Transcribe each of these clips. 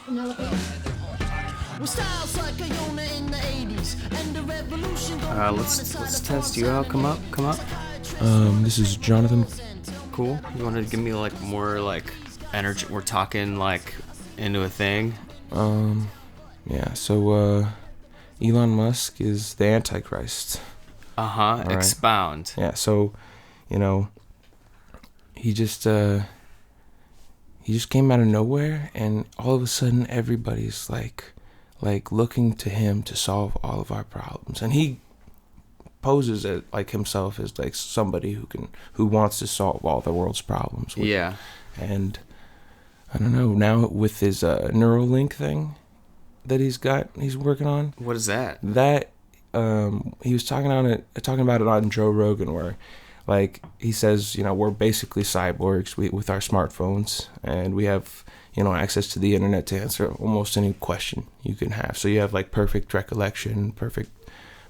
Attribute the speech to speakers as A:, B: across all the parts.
A: Let's test you out. Come up.
B: This is Jonathan.
A: Cool. You want to give me like more like energy? We're talking like into a thing.
B: Yeah. So, Elon Musk is the Antichrist.
A: Right. Expound.
B: Yeah. So, he just came out of nowhere, and all of a sudden, everybody's like looking to him to solve all of our problems, and he poses it like himself as like somebody who wants to solve all the world's problems.
A: Yeah.
B: And I don't know, now with his Neuralink thing that he's working on.
A: What is that?
B: That he was talking about it on Joe Rogan, where like he says, we're basically cyborgs with our smartphones, and we have access to the internet to answer almost any question you can have. So you have like perfect recollection, perfect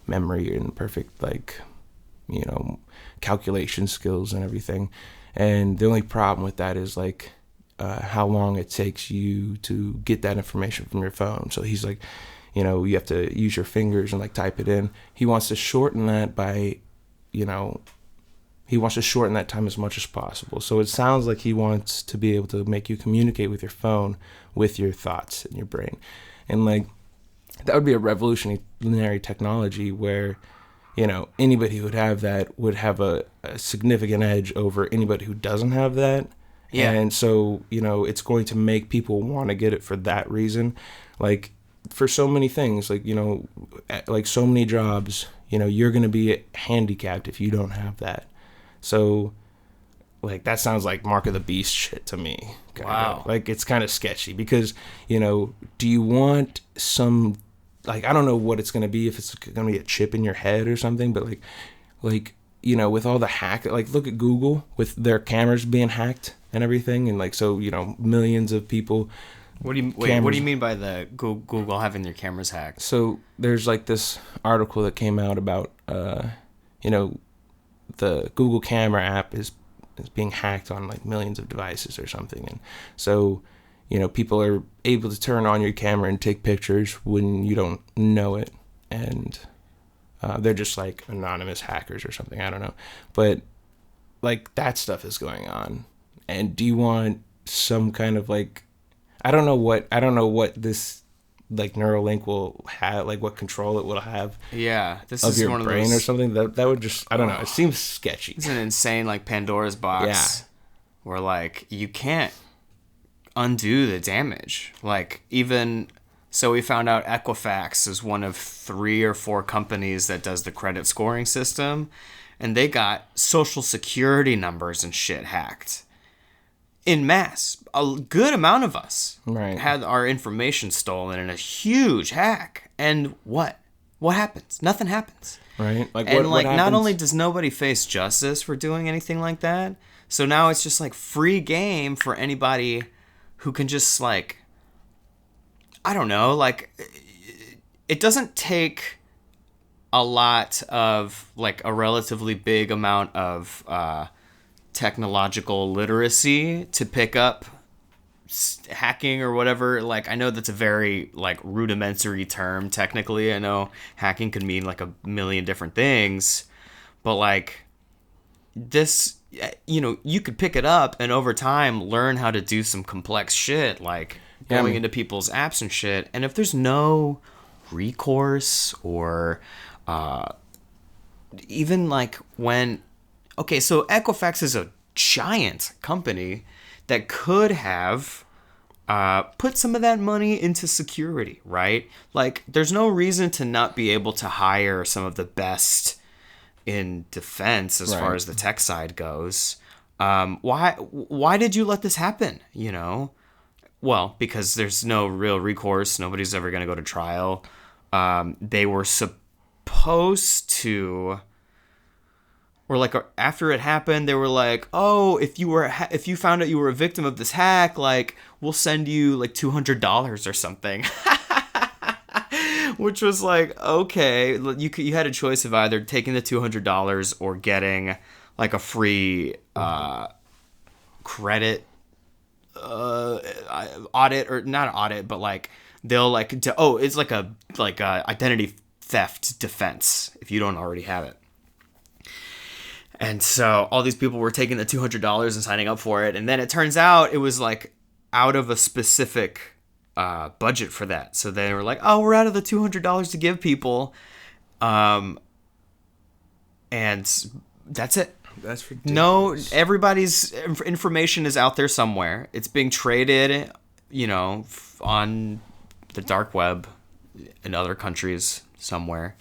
B: memory, and perfect calculation skills and everything. And the only problem with that is like how long it takes you to get that information from your phone. So he's like, you have to use your fingers and like type it in. He wants to shorten that by, he wants to shorten that time as much as possible. So it sounds like he wants to be able to make you communicate with your phone with your thoughts in your brain. And like, that would be a revolutionary technology where, anybody who would have that would have a significant edge over anybody who doesn't have that.
A: Yeah.
B: And so, it's going to make people want to get it for that reason. Like, for so many things, like, like so many jobs, you're going to be handicapped if you don't have that. So, like, that sounds like Mark of the Beast shit to me.
A: Wow.
B: Like, it's kind of sketchy because, do you want some, like, I don't know what it's going to be, if it's going to be a chip in your head or something, but like, with all the hack, like, look at Google with their cameras being hacked and everything. And like, so, millions of people.
A: What do you mean by the Google having their cameras hacked?
B: So there's like this article that came out about, the Google camera app is being hacked on like millions of devices or something. And so, people are able to turn on your camera and take pictures when you don't know it. And they're just like anonymous hackers or something. I don't know. But like that stuff is going on. And do you want some kind of like, I don't know what this like Neuralink will have, like what control it will have.
A: Yeah, this
B: of
A: is
B: your
A: one of
B: brain
A: those,
B: or something that would just, I don't know. It seems sketchy.
A: It's an insane like Pandora's box.
B: Yeah.
A: Where like you can't undo the damage. Like even so, we found out Equifax is one of 3 or 4 companies that does the credit scoring system, and they got social security numbers and shit hacked. In mass, a good amount of us had our information stolen in a huge hack. And what happens? Nothing happens.
B: Right. Like,
A: and
B: what
A: not only does nobody face justice for doing anything like that, so now it's just like free game for anybody who can just like, I don't know, like it doesn't take a lot of like a relatively big amount of technological literacy to pick up hacking or whatever. Like, I know that's a very like rudimentary term technically. I know hacking could mean like a million different things, but like this, you could pick it up and over time learn how to do some complex shit, like going into people's apps and shit. And if there's no recourse or even like when, okay, so Equifax is a giant company that could have put some of that money into security, right? Like, there's no reason to not be able to hire some of the best in defense as far as the tech side goes. Why did you let this happen, Well, because there's no real recourse. Nobody's ever going to go to trial. They were supposed to... Or like after it happened, they were like, "Oh, if you found out you were a victim of this hack, like we'll send you like $200 or something," which was like, okay, you had a choice of either taking the $200 or getting like a free credit audit, or not audit, but like they'll like it's like a identity theft defense if you don't already have it. And so all these people were taking the $200 and signing up for it, and then it turns out it was like out of a specific budget for that. So they were like, "Oh, we're out of the $200 to give people," and that's it.
B: That's ridiculous.
A: No, everybody's information is out there somewhere. It's being traded, on the dark web in other countries somewhere.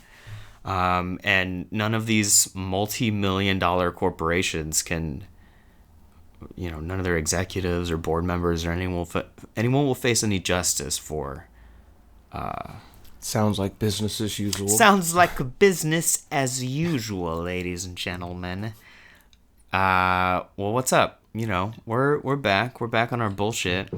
A: And none of these multi-million-dollar corporations can, none of their executives or board members or anyone will face any justice for.
B: Sounds like business as usual.
A: Sounds like business as usual, ladies and gentlemen. Well, what's up? We're back. We're back on our bullshit.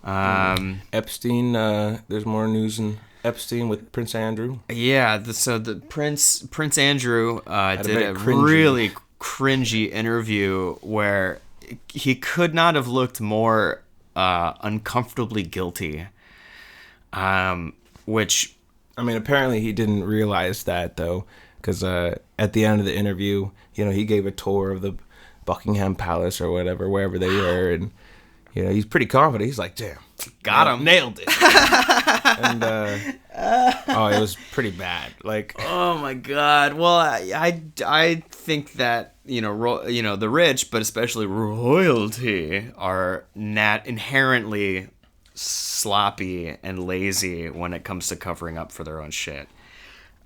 B: Epstein. There's more news in Epstein with Prince Andrew.
A: Yeah. So the Prince Andrew did a really cringy interview where he could not have looked more uncomfortably guilty. Which,
B: I mean, apparently he didn't realize that though, because at the end of the interview, he gave a tour of the Buckingham Palace or whatever, wherever they were, and he's pretty confident. He's like, "Damn,
A: got him,
B: nailed it." And it was pretty bad. Like,
A: oh my god. Well, I think that the rich, but especially royalty, are not inherently sloppy and lazy when it comes to covering up for their own shit.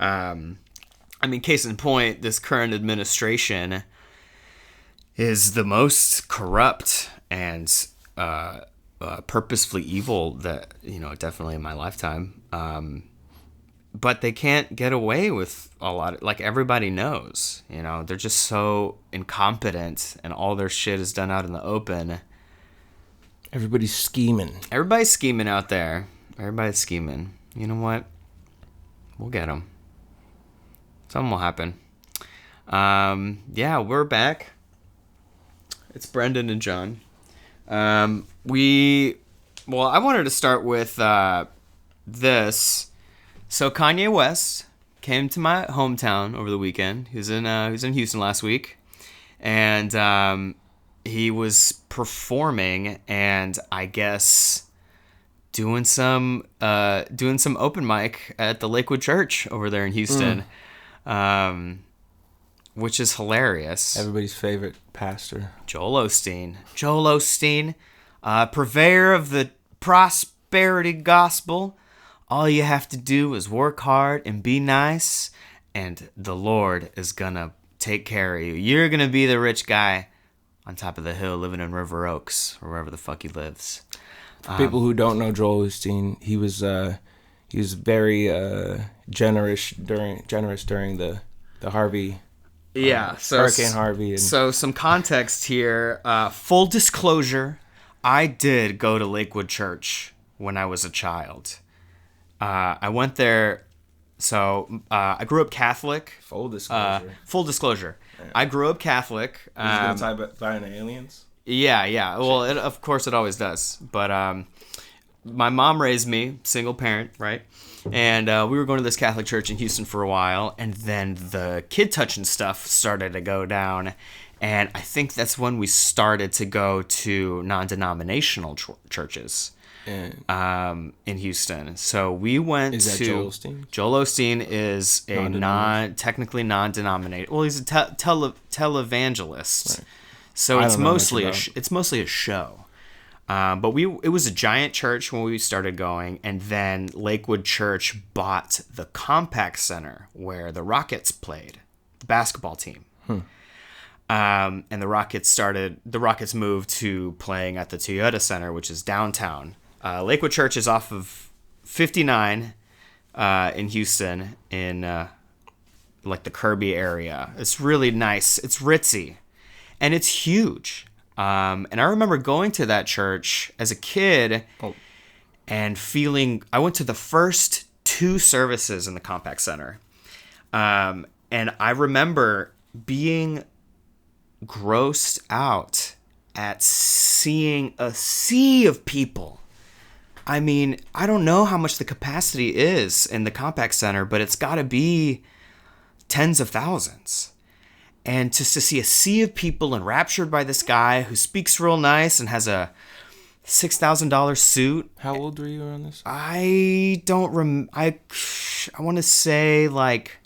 A: I mean, case in point, this current administration is the most corrupt and purposefully evil that, definitely in my lifetime. But they can't get away with a lot. Like, everybody knows, they're just so incompetent and all their shit is done out in the open.
B: Everybody's scheming.
A: Everybody's scheming out there. Everybody's scheming. You know what? We'll get them. Something will happen. Yeah, we're back. It's Brendan and John. I wanted to start with this. So Kanye West came to my hometown over the weekend. He was in Houston last week, and he was performing and I guess doing some open mic at the Lakewood Church over there in Houston. Which is hilarious.
B: Everybody's favorite pastor.
A: Joel Osteen, purveyor of the prosperity gospel. All you have to do is work hard and be nice, and the Lord is gonna take care of you. You're gonna be the rich guy on top of the hill living in River Oaks, or wherever the fuck he lives.
B: For people who don't know Joel Osteen, he was very generous during the Harvey. So Hurricane Harvey.
A: So some context here. Full disclosure, I did go to Lakewood Church when I was a child. I went there. So I grew up Catholic.
B: Full disclosure.
A: Yeah. I grew up Catholic.
B: Is it gonna tie by an aliens?
A: Yeah. Well, of course it always does. But my mom raised me, single parent, right? And we were going to this Catholic church in Houston for a while, and then the kid touching stuff started to go down, and I think that's when we started to go to non-denominational churches in Houston. So we went
B: Is that
A: to
B: Joel Osteen?
A: Joel Osteen is a technically non-denominational. Well, he's a televangelist, right. So it's mostly a show. But it was a giant church when we started going, and then Lakewood Church bought the Compaq Center where the Rockets played, the basketball team. And the Rockets moved to playing at the Toyota Center, which is downtown. Lakewood Church is off of 59 in Houston, in like the Kirby area. It's really nice. It's ritzy, and it's huge. And I remember going to that church as a kid and feeling, I went to the first 2 services in the Compaq Center. And I remember being grossed out at seeing a sea of people. I mean, I don't know how much the capacity is in the Compaq Center, but it's got to be tens of thousands. And just to see a sea of people enraptured by this guy who speaks real nice and has a $6,000 suit.
B: How old were you on this?
A: I don't I want to say like...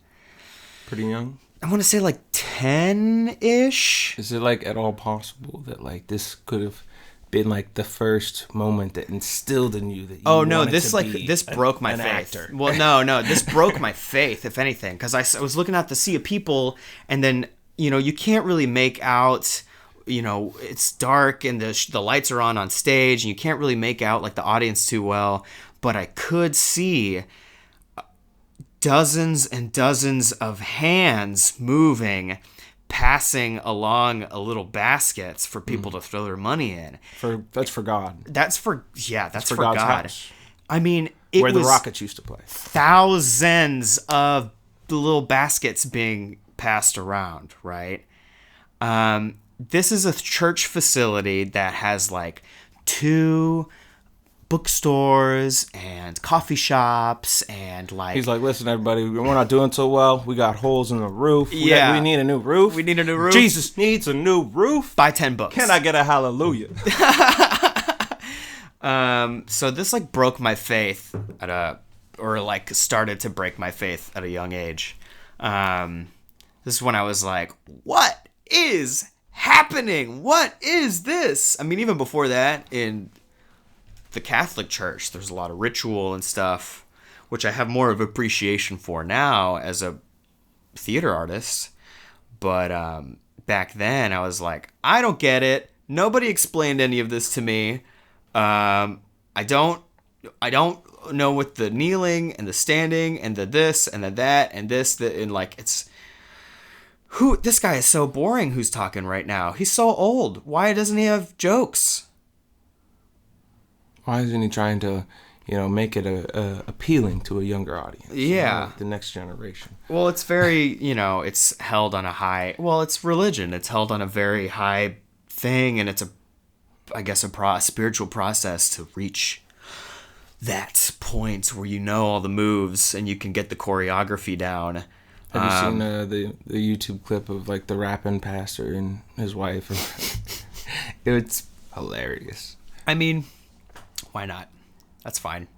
B: Pretty young?
A: I want to say like 10-ish.
B: Is it like at all possible that like this could have been like the first moment that instilled in you that you wanted to be
A: this broke my faith.
B: Actor?
A: Well, no, this broke my faith, if anything, because I was looking at the sea of people, and then, you know, you can't really make out, you know, it's dark and the lights are on stage, and you can't really make out like the audience too well, but I could see dozens and dozens of hands moving, passing along a little baskets for people to throw their money in.
B: That's for God.
A: That's for God's
B: God.
A: House. I mean, it
B: where
A: was
B: the Rockets used to play.
A: Thousands of little baskets being passed around, right? This is a church facility that has like 2 bookstores and coffee shops and like...
B: He's like, listen, everybody, we're not doing so well. We got holes in the roof. We need a new roof.
A: We need a new roof.
B: Jesus needs a new roof.
A: Buy 10 books.
B: Can I get a hallelujah?
A: So this like broke my faith started to break my faith at a young age. This is when I was like, what is happening? What is this? I mean, even before that, in the Catholic Church, there's a lot of ritual and stuff, which I have more of appreciation for now as a theater artist. But back then, I was like, I don't get it. Nobody explained any of this to me. I don't know what the kneeling and the standing and the this and the that and this and like it's this guy is so boring who's talking right now. He's so old. Why doesn't he have jokes?
B: Why isn't he trying to, make it appealing to a younger audience?
A: Yeah.
B: The next generation.
A: Well, it's very, it's held on a high, well, it's religion. It's held on a very high thing, and it's a spiritual process to reach that point where you know all the moves and you can get the choreography down.
B: Have you seen the YouTube clip of like the rapping pastor and his wife? It's hilarious.
A: I mean, why not? That's fine.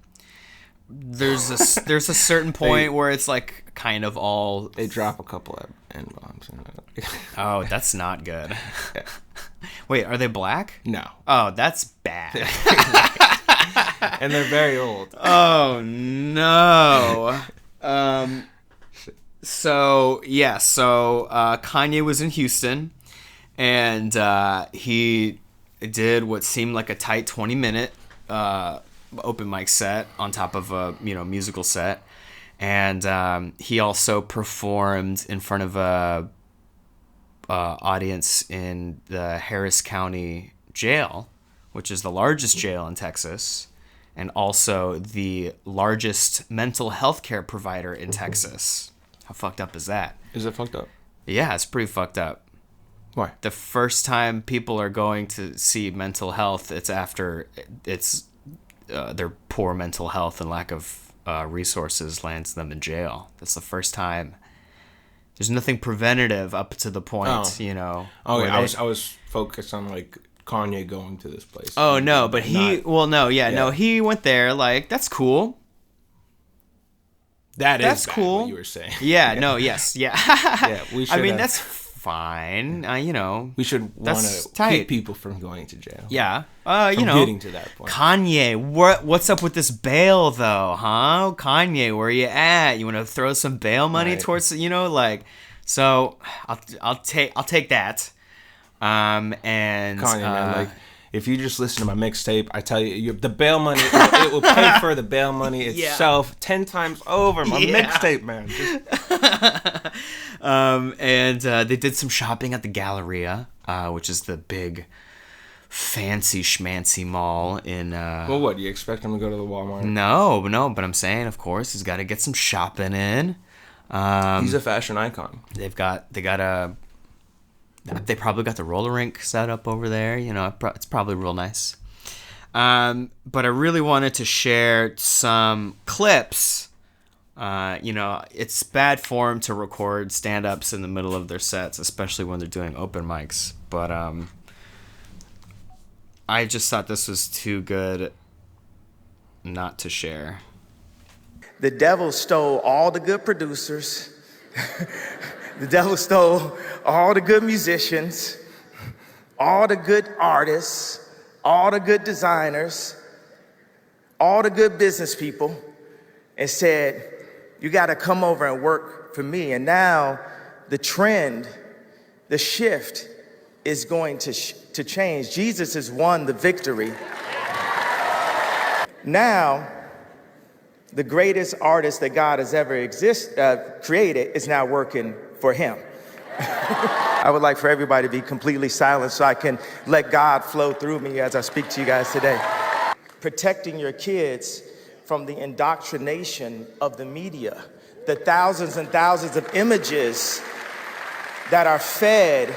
A: There's a certain point where it's like kind of all...
B: They drop a couple of N-bombs.
A: Oh, that's not good. Yeah. Wait, are they black?
B: No.
A: Oh, that's bad.
B: And they're very old.
A: Oh, no. So Kanye was in Houston, and he did what seemed like a tight 20-minute open mic set on top of a musical set, and he also performed in front of a audience in the Harris County Jail, which is the largest jail in Texas, and also the largest mental health care provider in Texas. How fucked up is that?
B: Is it fucked up?
A: Yeah, it's pretty fucked up.
B: Why?
A: The first time people are going to see mental health, it's after their poor mental health and lack of resources lands them in jail. That's the first time. There's nothing preventative up to the point,
B: Oh, yeah, I was focused on like Kanye going to this place.
A: Oh no, but no, he went there. Like, that's cool.
B: That's
A: cool.
B: What you were saying.
A: Yeah. No. Yes. Yeah.
B: Yeah. We should.
A: I mean, that's fine.
B: We should want to keep people from going to jail.
A: Yeah.
B: Getting to that point.
A: Kanye, what's up with this bail though, huh? Kanye, where you at? You want to throw some bail money towards, so I'll take that. And
B: Kanye, man, like, if you just listen to my mixtape, I tell you, the bail money, it will pay for the bail money itself 10 times over. My mixtape, man.
A: And they did some shopping at the Galleria, which is the big, fancy schmancy mall in...
B: Well, what, do you expect him to go to the Walmart?
A: No, but I'm saying, of course, he's got to get some shopping in.
B: He's a fashion icon.
A: They got a... They probably got the roller rink set up over there. It's probably real nice. But I really wanted to share some clips. It's bad form to record stand-ups in the middle of their sets, especially when they're doing open mics. But I just thought this was too good not to share.
C: The devil stole all the good producers. The devil stole all the good musicians, all the good artists, all the good designers, all the good business people, and said, you got to come over and work for me. And now the trend, the shift is going to change. Jesus has won the victory. Now, the greatest artist that God has ever created is now working for him. I would like for everybody to be completely silent so I can let God flow through me as I speak to you guys today. Protecting your kids from the indoctrination of the media, the thousands and thousands of images that are fed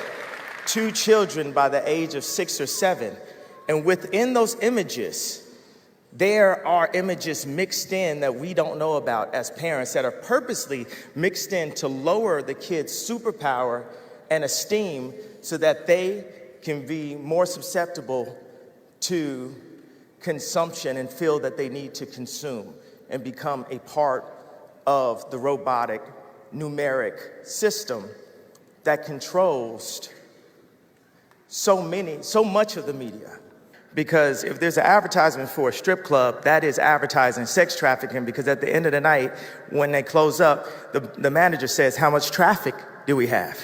C: to children by the age of 6 or 7. And within those images, there are images mixed in that we don't know about as parents that are purposely mixed in to lower the kids' superpower and esteem so that they can be more susceptible to consumption and feel that they need to consume and become a part of the robotic numeric system that controls so much of the media. Because if there's an advertisement for a strip club, that is advertising sex trafficking, because at the end of the night, when they close up, the manager says, how much traffic do we have?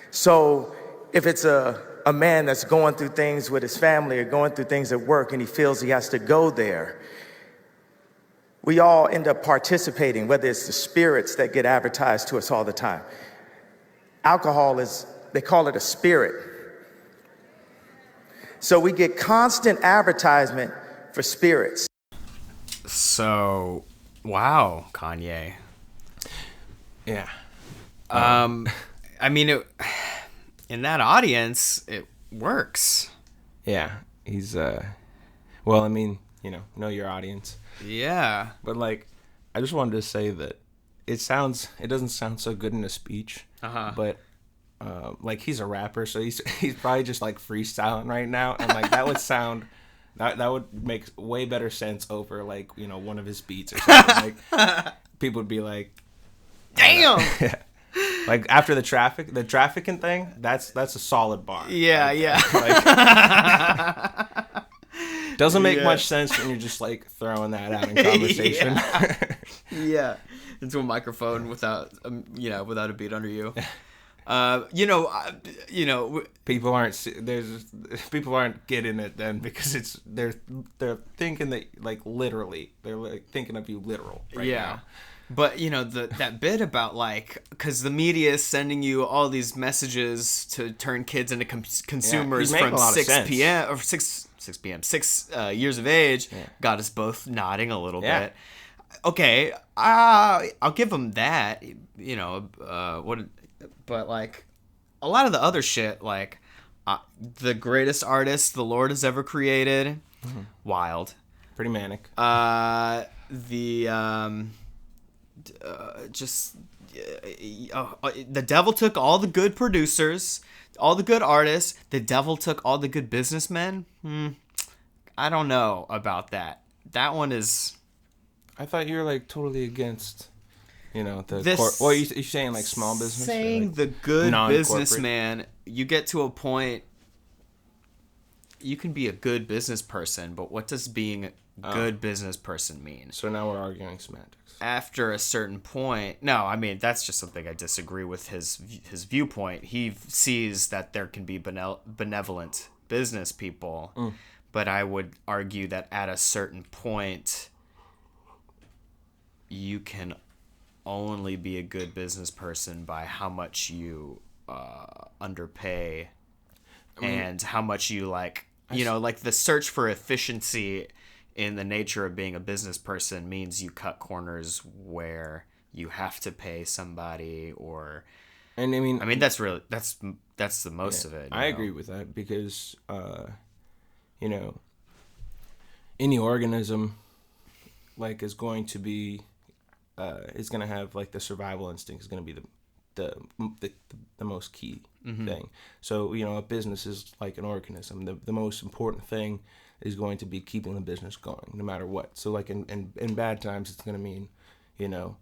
C: So if it's a man that's going through things with his family or going through things at work and he feels he has to go there, we all end up participating, whether it's the spirits that get advertised to us all the time. Alcohol they call it a spirit. So we get constant advertisement for spirits.
A: So, wow, Kanye.
B: Yeah.
A: I mean, in that audience, it works.
B: Yeah. He's, well, I mean, know your audience.
A: Yeah.
B: But, I just wanted to say that it doesn't sound so good in a speech.
A: Uh-huh.
B: But he's a rapper, so he's probably just freestyling right now, and that would sound that would make way better sense over one of his beats or something. People would be like,
A: damn.
B: Yeah. After the trafficking thing, that's a solid bar.
A: Yeah, yeah.
B: Doesn't make much sense when you're just throwing that out in conversation.
A: Yeah. Into a microphone without a beat under you.
B: People aren't getting it then, because they're thinking that literally they're thinking of you literal right now.
A: But that bit about because the media is sending you all these messages to turn kids into consumers from 6 p.m. or 6 p.m. 6 years of age, got us both nodding a little bit. Okay, I'll give them that. But a lot of the other shit, the greatest artist the Lord has ever created, wild,
B: pretty manic.
A: The devil took all the good producers, all the good artists. The devil took all the good businessmen. I don't know about that. That one is.
B: I thought you were totally against. You're saying small business?
A: Saying the good businessman, you get to a point, you can be a good business person, but what does being a good business person mean?
B: So now we're arguing semantics.
A: After a certain point, no, I mean, that's just something I disagree with his viewpoint. He sees that there can be benevolent business people, but I would argue that at a certain point, you can only be a good business person by how much you underpay, and how much you the search for efficiency in the nature of being a business person means you cut corners where you have to pay somebody, or
B: And I mean,
A: that's really that's the most of it.
B: I
A: know?
B: agree with that because you know, any organism like is going to be is going to have like the survival instinct is going to be the most key thing. So, you know, a business is like an organism. The most important thing is going to be keeping the business going no matter what. So like in bad times, it's going to mean, you know,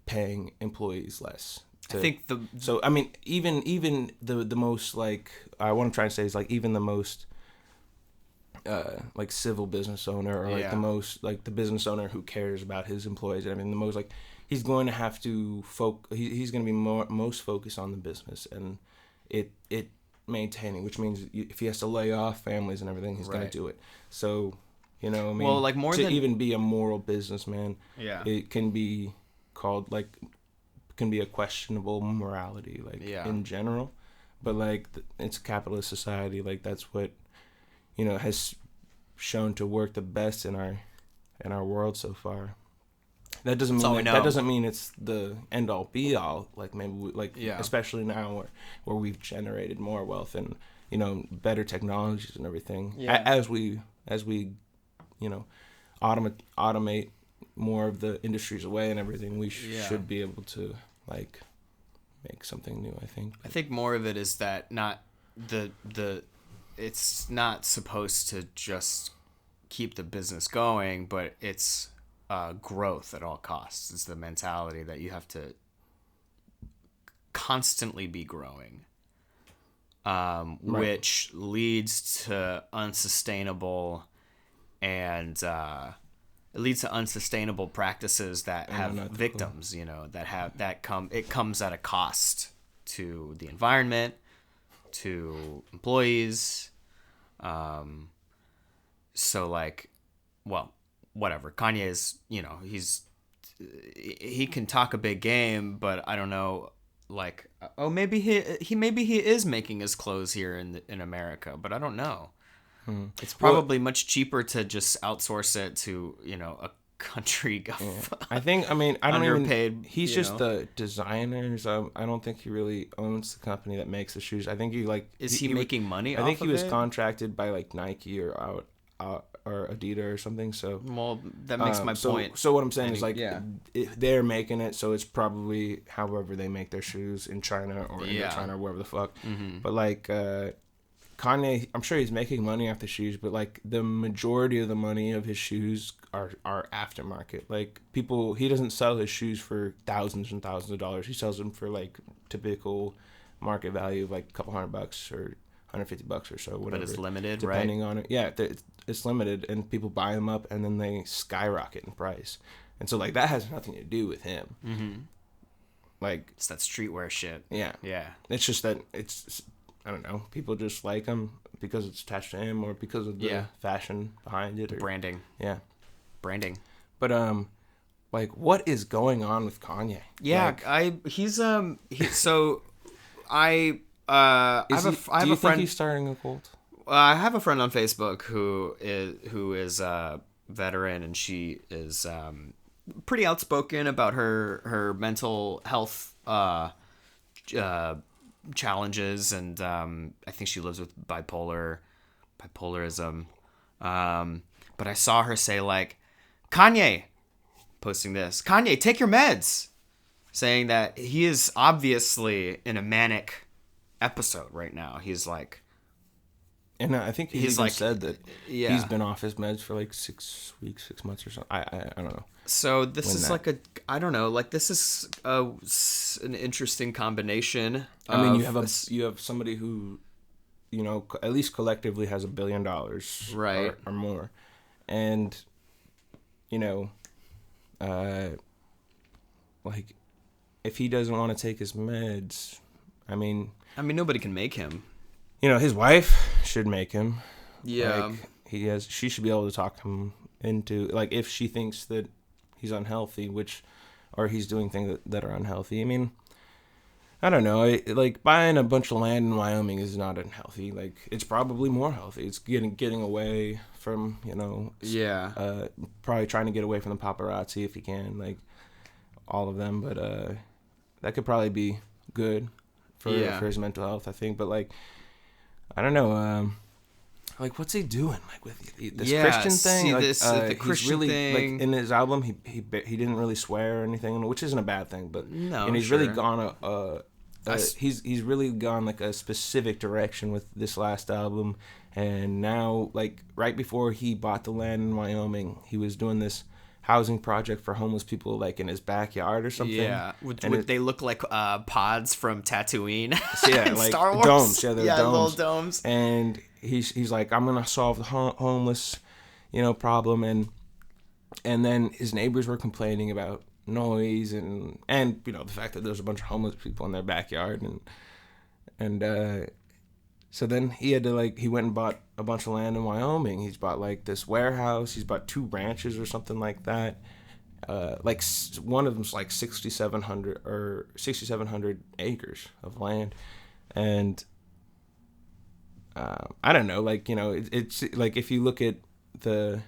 B: paying employees less.
A: I think
B: So, I mean, even the most like, what I'm trying to say is like even the most like civil business owner or like the most like the business owner who cares about his employees and everything, the most like he's going to have to he's going to be most focused on the business and it maintaining, which means if he has to lay off families and everything, he's going to do it. So, you know, I mean,
A: well, like more
B: to
A: than
B: even be a moral businessman,
A: yeah,
B: it can be called like can be a questionable morality like in general, but like it's a capitalist society, like that's what, you know, has shown to work the best in our world so far. That doesn't mean it's the end all be all. Like maybe especially now where we've generated more wealth and, you know, better technologies and everything. As we you know automate more of the industries away and everything, we should be able to like make something new. I think
A: more of it is that not the it's not supposed to just keep the business going, but it's growth at all costs. It's the mentality that you have to constantly be growing, which leads to unsustainable practices that have victims. You know, it comes at a cost to the environment, to employees. So like, well, whatever. Kanye's, you know, he can talk a big game, but I don't know, like, maybe he is making his clothes here in America, but I don't know. It's probably much cheaper to just outsource it to, you know, a country.
B: I don't
A: underpaid,
B: even. He's just the designer, so I don't think he really owns the company that makes the shoes. I think he like.
A: Is he making money?
B: I think he was contracted by like Nike or Adidas or something. So
A: well, that makes my point.
B: So what I'm saying is like they're making it, so it's probably however they make their shoes in China or in China or wherever the fuck. But like Kanye, I'm sure he's making money off the shoes, but like the majority of the money of his shoes are aftermarket. Like he doesn't sell his shoes for thousands and thousands of dollars. He sells them for like typical market value of like a couple $100 or $150 or so, whatever.
A: But it's limited,
B: depending on it. Yeah, it's limited, and people buy them up, and then they skyrocket in price. And so like that has nothing to do with him. Like
A: it's that streetwear shit.
B: Yeah. It's just that it's. I don't know. People just like him because it's attached to him, or because of the fashion behind it, or
A: branding.
B: Yeah,
A: branding.
B: But like, what is going on with Kanye?
A: Yeah,
B: like,
A: I have a friend.
B: Do you think he's starting a cult?
A: I have a friend on Facebook who is a veteran, and she is pretty outspoken about her mental health challenges, and I think she lives with bipolarism. But I saw her say like, Kanye, posting this, Kanye, take your meds, saying that he is obviously in a manic episode right now. He's like,
B: and I think he's like said that he's been off his meds for like 6 weeks, 6 months or something. I don't know.
A: So this is like I don't know, like this is an interesting combination.
B: I mean, you have somebody who, you know, at least collectively has $1 billion,
A: right,
B: or more, and you know, like if he doesn't want to take his meds, I mean,
A: nobody can make him.
B: You know, his wife should make him.
A: Yeah,
B: like, she should be able to talk him into, like, if she thinks that he's unhealthy, or he's doing things that are unhealthy. I mean, I don't know. Like, buying a bunch of land in Wyoming is not unhealthy. Like, it's probably more healthy. It's getting away from, you know. Probably trying to get away from the paparazzi if he can, like, all of them. But that could probably be good for his mental health, I think. But like, I don't know. Like, what's he doing? Like with this Christian thing? Like,
A: the Christian
B: he's really,
A: thing.
B: Like in his album, he didn't really swear or anything, which isn't a bad thing. But
A: no,
B: and he's
A: sure.
B: really gone he's really gone like a specific direction with this last album. And now, like right before he bought the land in Wyoming, he was doing this housing project for homeless people, like in his backyard or something.
A: Yeah, they look like pods from Tatooine.
B: Yeah, like
A: Star Wars.
B: Domes. Yeah, they're domes.
A: Little domes.
B: And he's like, I'm gonna solve the homeless, problem. And then his neighbors were complaining about noise and the fact that there's a bunch of homeless people in their backyard and so then he had to he went and bought a bunch of land in Wyoming. He's bought like this warehouse. He's bought 2 ranches or something like that. One of them's like 6,700 acres of land, and I don't know. It's like if you look at the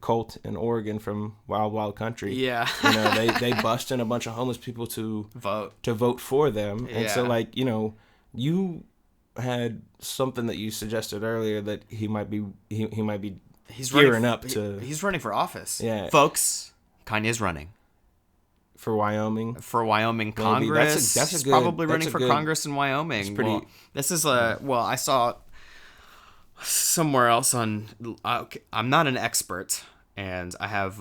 B: cult in Oregon from Wild Wild Country.
A: Yeah.
B: They bust in a bunch of homeless people to vote for them, and so you had something that you suggested earlier that he might be
A: he's
B: gearing up to.
A: He's running for office.
B: Yeah,
A: folks, Kanye's running
B: for Wyoming.
A: Congress.
B: He's
A: probably running for Congress in Wyoming. I saw somewhere else on. I'm not an expert, and I have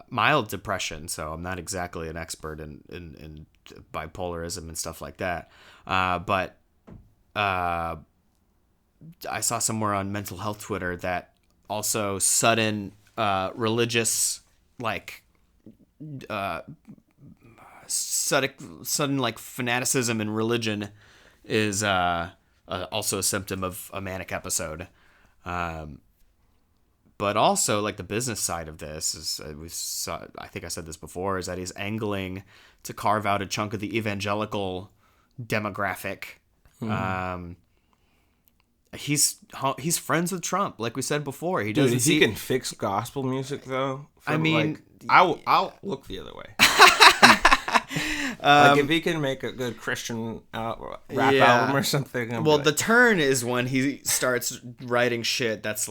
A: mild depression, so I'm not exactly an expert in bipolarism and stuff like that. But I saw somewhere on mental health Twitter that also sudden religious sudden fanaticism in religion is also a symptom of a manic episode. But also the business side of this is I think I said this before, is that he's angling to carve out a chunk of the evangelical demographic. Mm-hmm. He's friends with Trump, like we said before. He doesn't.
B: Dude, if he can fix gospel music though, I'll look the other way. If he can make a good Christian rap album or something.
A: The turn is when he starts writing shit that's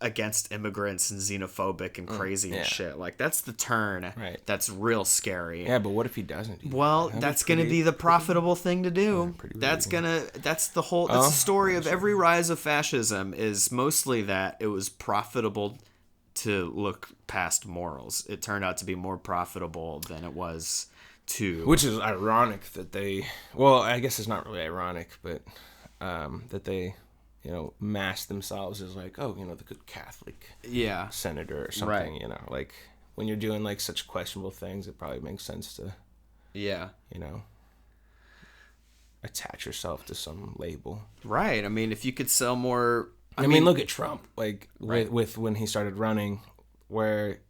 A: against immigrants and xenophobic and crazy and shit. That's the turn.
B: Right.
A: That's real scary.
B: Yeah, but what if he doesn't?
A: That's going to be the profitable thing to do. That's the whole. That's the story of every rise of fascism. Is mostly that it was profitable to look past morals. It turned out to be more profitable than it was to.
B: Which is ironic that they. Well, I guess it's not really ironic, but that they. Mask themselves as the good Catholic senator or something, right. When you're doing such questionable things, it probably makes sense to attach yourself to some label.
A: Right. I mean, if you could sell more,
B: I mean look at Trump, with when he started running, where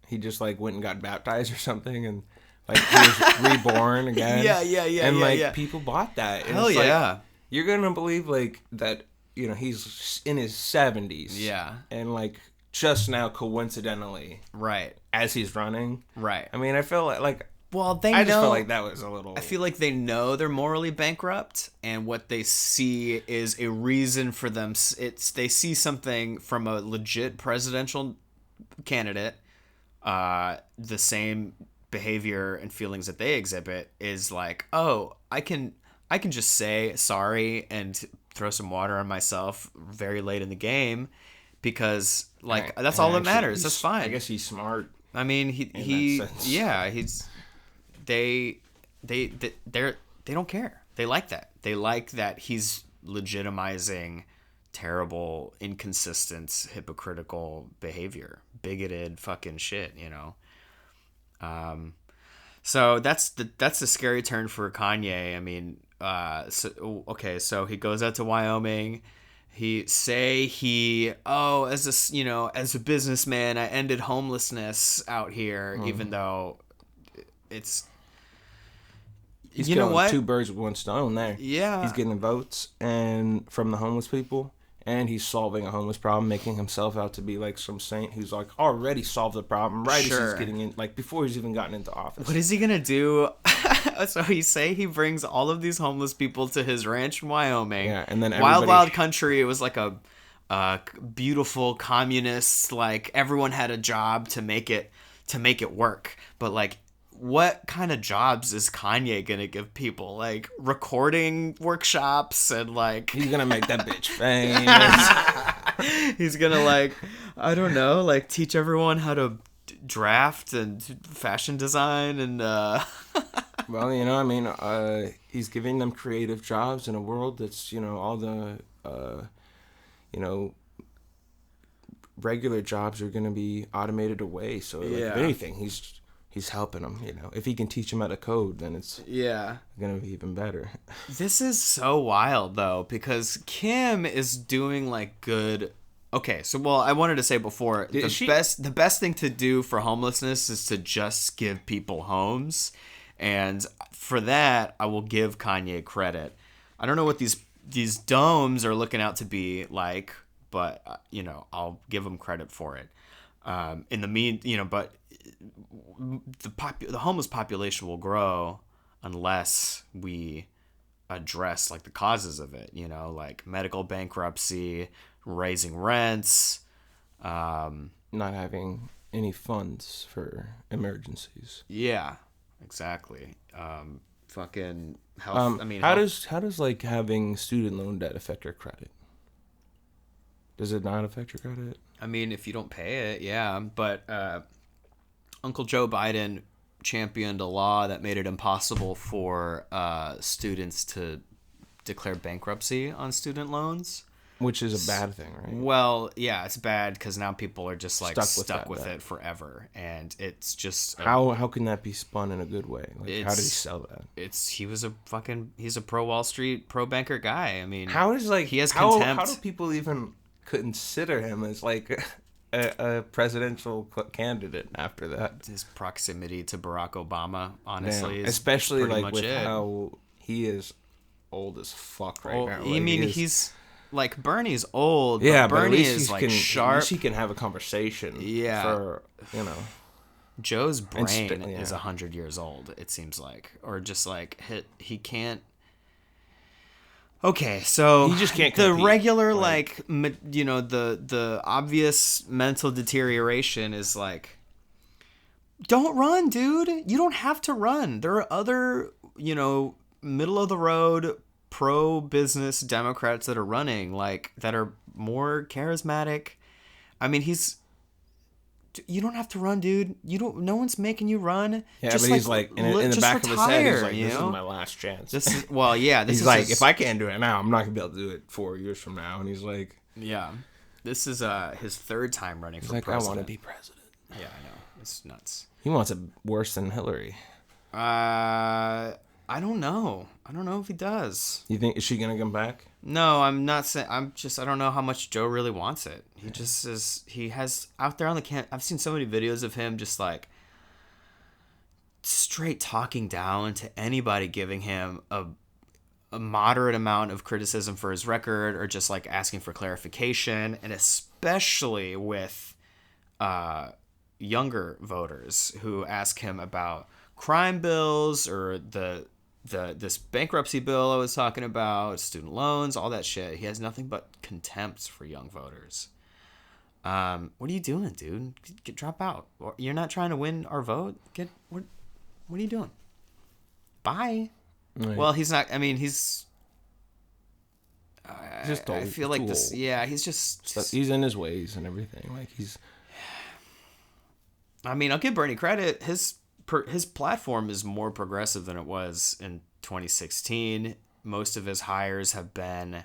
B: he just went and got baptized or something, and he was reborn again. And people bought that. And
A: Hell yeah.
B: You're gonna believe that. He's in his 70s.
A: Yeah.
B: And, just now, coincidentally.
A: Right.
B: As he's running.
A: Right.
B: I mean, I feel
A: Well,
B: I just feel like that was a little.
A: I feel like they know they're morally bankrupt, and what they see is a reason for them. They see something from a legit presidential candidate. The same behavior and feelings that they exhibit is I can just say sorry and throw some water on myself very late in the game, because that's all that matters. That's fine.
B: I guess he's smart.
A: I mean, they don't care. They like that. They like that he's legitimizing terrible, inconsistent, hypocritical behavior, bigoted fucking shit, So that's the scary turn for Kanye. I mean, so he goes out to Wyoming. As a businessman, I ended homelessness out here, even though he's
B: killing 2 birds with 1 stone there.
A: Yeah.
B: He's getting votes from the homeless people, and he's solving a homeless problem, making himself out to be like some saint who's like already solved the problem right as he's getting in, like before he's even gotten into office.
A: What is he gonna do? So he brings all of these homeless people to his ranch in Wyoming.
B: Yeah, and then
A: wild country. It was like a beautiful communist. Like everyone had a job to make it work. But like, what kind of jobs is Kanye gonna give people? Like recording workshops and like
B: he's gonna make that bitch famous.
A: He's gonna like, I don't know, like teach everyone how to draft and fashion design and
B: Well, you know, I mean, he's giving them creative jobs in a world that's, you know, all the you know, regular jobs are going to be automated away. So like, if anything, he's helping them, you know. If he can teach them how to code, then it's going to be even better.
A: This is so wild though, because Kim is doing like good. Okay, so well, I wanted to say before, the best thing to do for homelessness is to just give people homes, and for that I will give Kanye credit. I don't know what these domes are looking out to be like, but you know, I'll give him credit for it. In the you know, but the homeless population will grow unless we address like the causes of it, you know, like medical bankruptcy, raising rents,
B: not having any funds for emergencies.
A: Yeah, exactly. Fucking health. I mean,
B: how does like having student loan debt affect your credit? Does it not affect your credit?
A: I mean, if you don't pay it, yeah. But Uncle Joe Biden championed a law that made it impossible for students to declare bankruptcy on student loans.
B: Which is a bad thing, right?
A: Well, yeah, it's bad because now people are just like stuck with it forever, and it's just
B: how can that be spun in a good way? Like, how did he sell that?
A: He's a pro Wall Street, pro banker guy. I mean,
B: he has contempt? How do people even consider him as like a presidential candidate after that?
A: His proximity to Barack Obama, honestly,
B: especially like with how he is old as fuck right now.
A: Like, I mean, he's. Like, Bernie's old,
B: yeah,
A: but Bernie is, like, sharp.
B: At least he can have a conversation.
A: Yeah.
B: For, you know.
A: Joe's brain is 100 years old, it seems like. Or just, like, he can't... Okay, so...
B: He just can't
A: compete. The regular, like, you know, the obvious mental deterioration is, like... Don't run, dude! You don't have to run. There are other, you know, middle-of-the-road... pro-business Democrats that are running, like, that are more charismatic. I mean, you don't have to run, dude. No one's making you run.
B: Yeah, just but he's like in the back of his head, he's like, this is my last chance.
A: He's
B: like, if I can't do it now, I'm not gonna be able to do it 4 years from now. And he's like,
A: yeah, this is his third time running for president.
B: I want to be president.
A: Yeah, I know, it's nuts.
B: He wants it worse than Hillary.
A: I don't know. I don't know if he does.
B: You think, is she gonna come back?
A: No, I'm not saying. I don't know how much Joe really wants it. He just is. He has out there on the camp. I've seen so many videos of him just like straight talking down to anybody giving him a moderate amount of criticism for his record, or just like asking for clarification, and especially with younger voters who ask him about crime bills or this bankruptcy bill I was talking about, student loans, all that shit. He has nothing but contempt for young voters. What are you doing, dude? Drop out. You're not trying to win our vote? What are you doing? Bye. Right. Well, he's not. I mean, he's
B: just old.
A: I feel like this. Yeah, he's just.
B: He's in his ways and everything. Like he's.
A: I mean, I'll give Bernie credit. His platform is more progressive than it was in 2016. Most of his hires have been,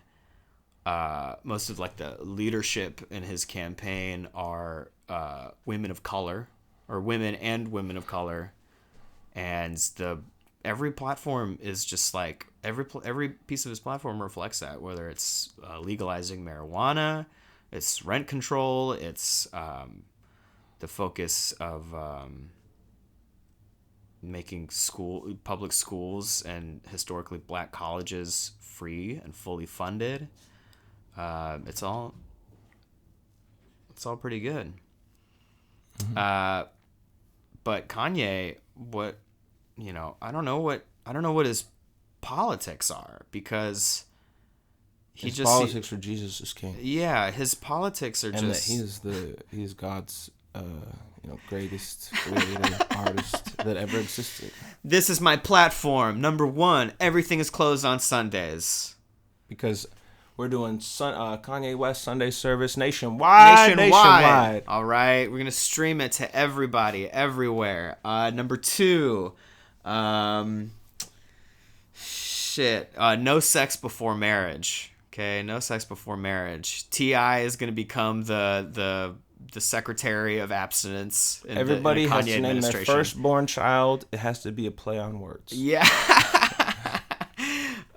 A: most of like the leadership in his campaign are women of color, or women of color, and every platform is just like every piece of his platform reflects that. Whether it's legalizing marijuana, it's rent control, it's the focus of making public schools and historically black colleges free and fully funded. It's all pretty good. But Kanye, what, I don't know what his politics are, because
B: his politics for Jesus is king.
A: Yeah, his politics are
B: and
A: just...
B: that he's God's greatest creator artist that ever existed.
A: This is my platform. Number 1, everything is closed on Sundays.
B: Because we're doing Kanye West Sunday service nationwide.
A: All right, we're gonna stream it to everybody, everywhere. Number 2, no sex before marriage. Okay, no sex before marriage. T.I. is gonna become the secretary of abstinence.
B: Everybody
A: in the Kanye
B: has to name their firstborn child. It has to be a play on words.
A: Yeah.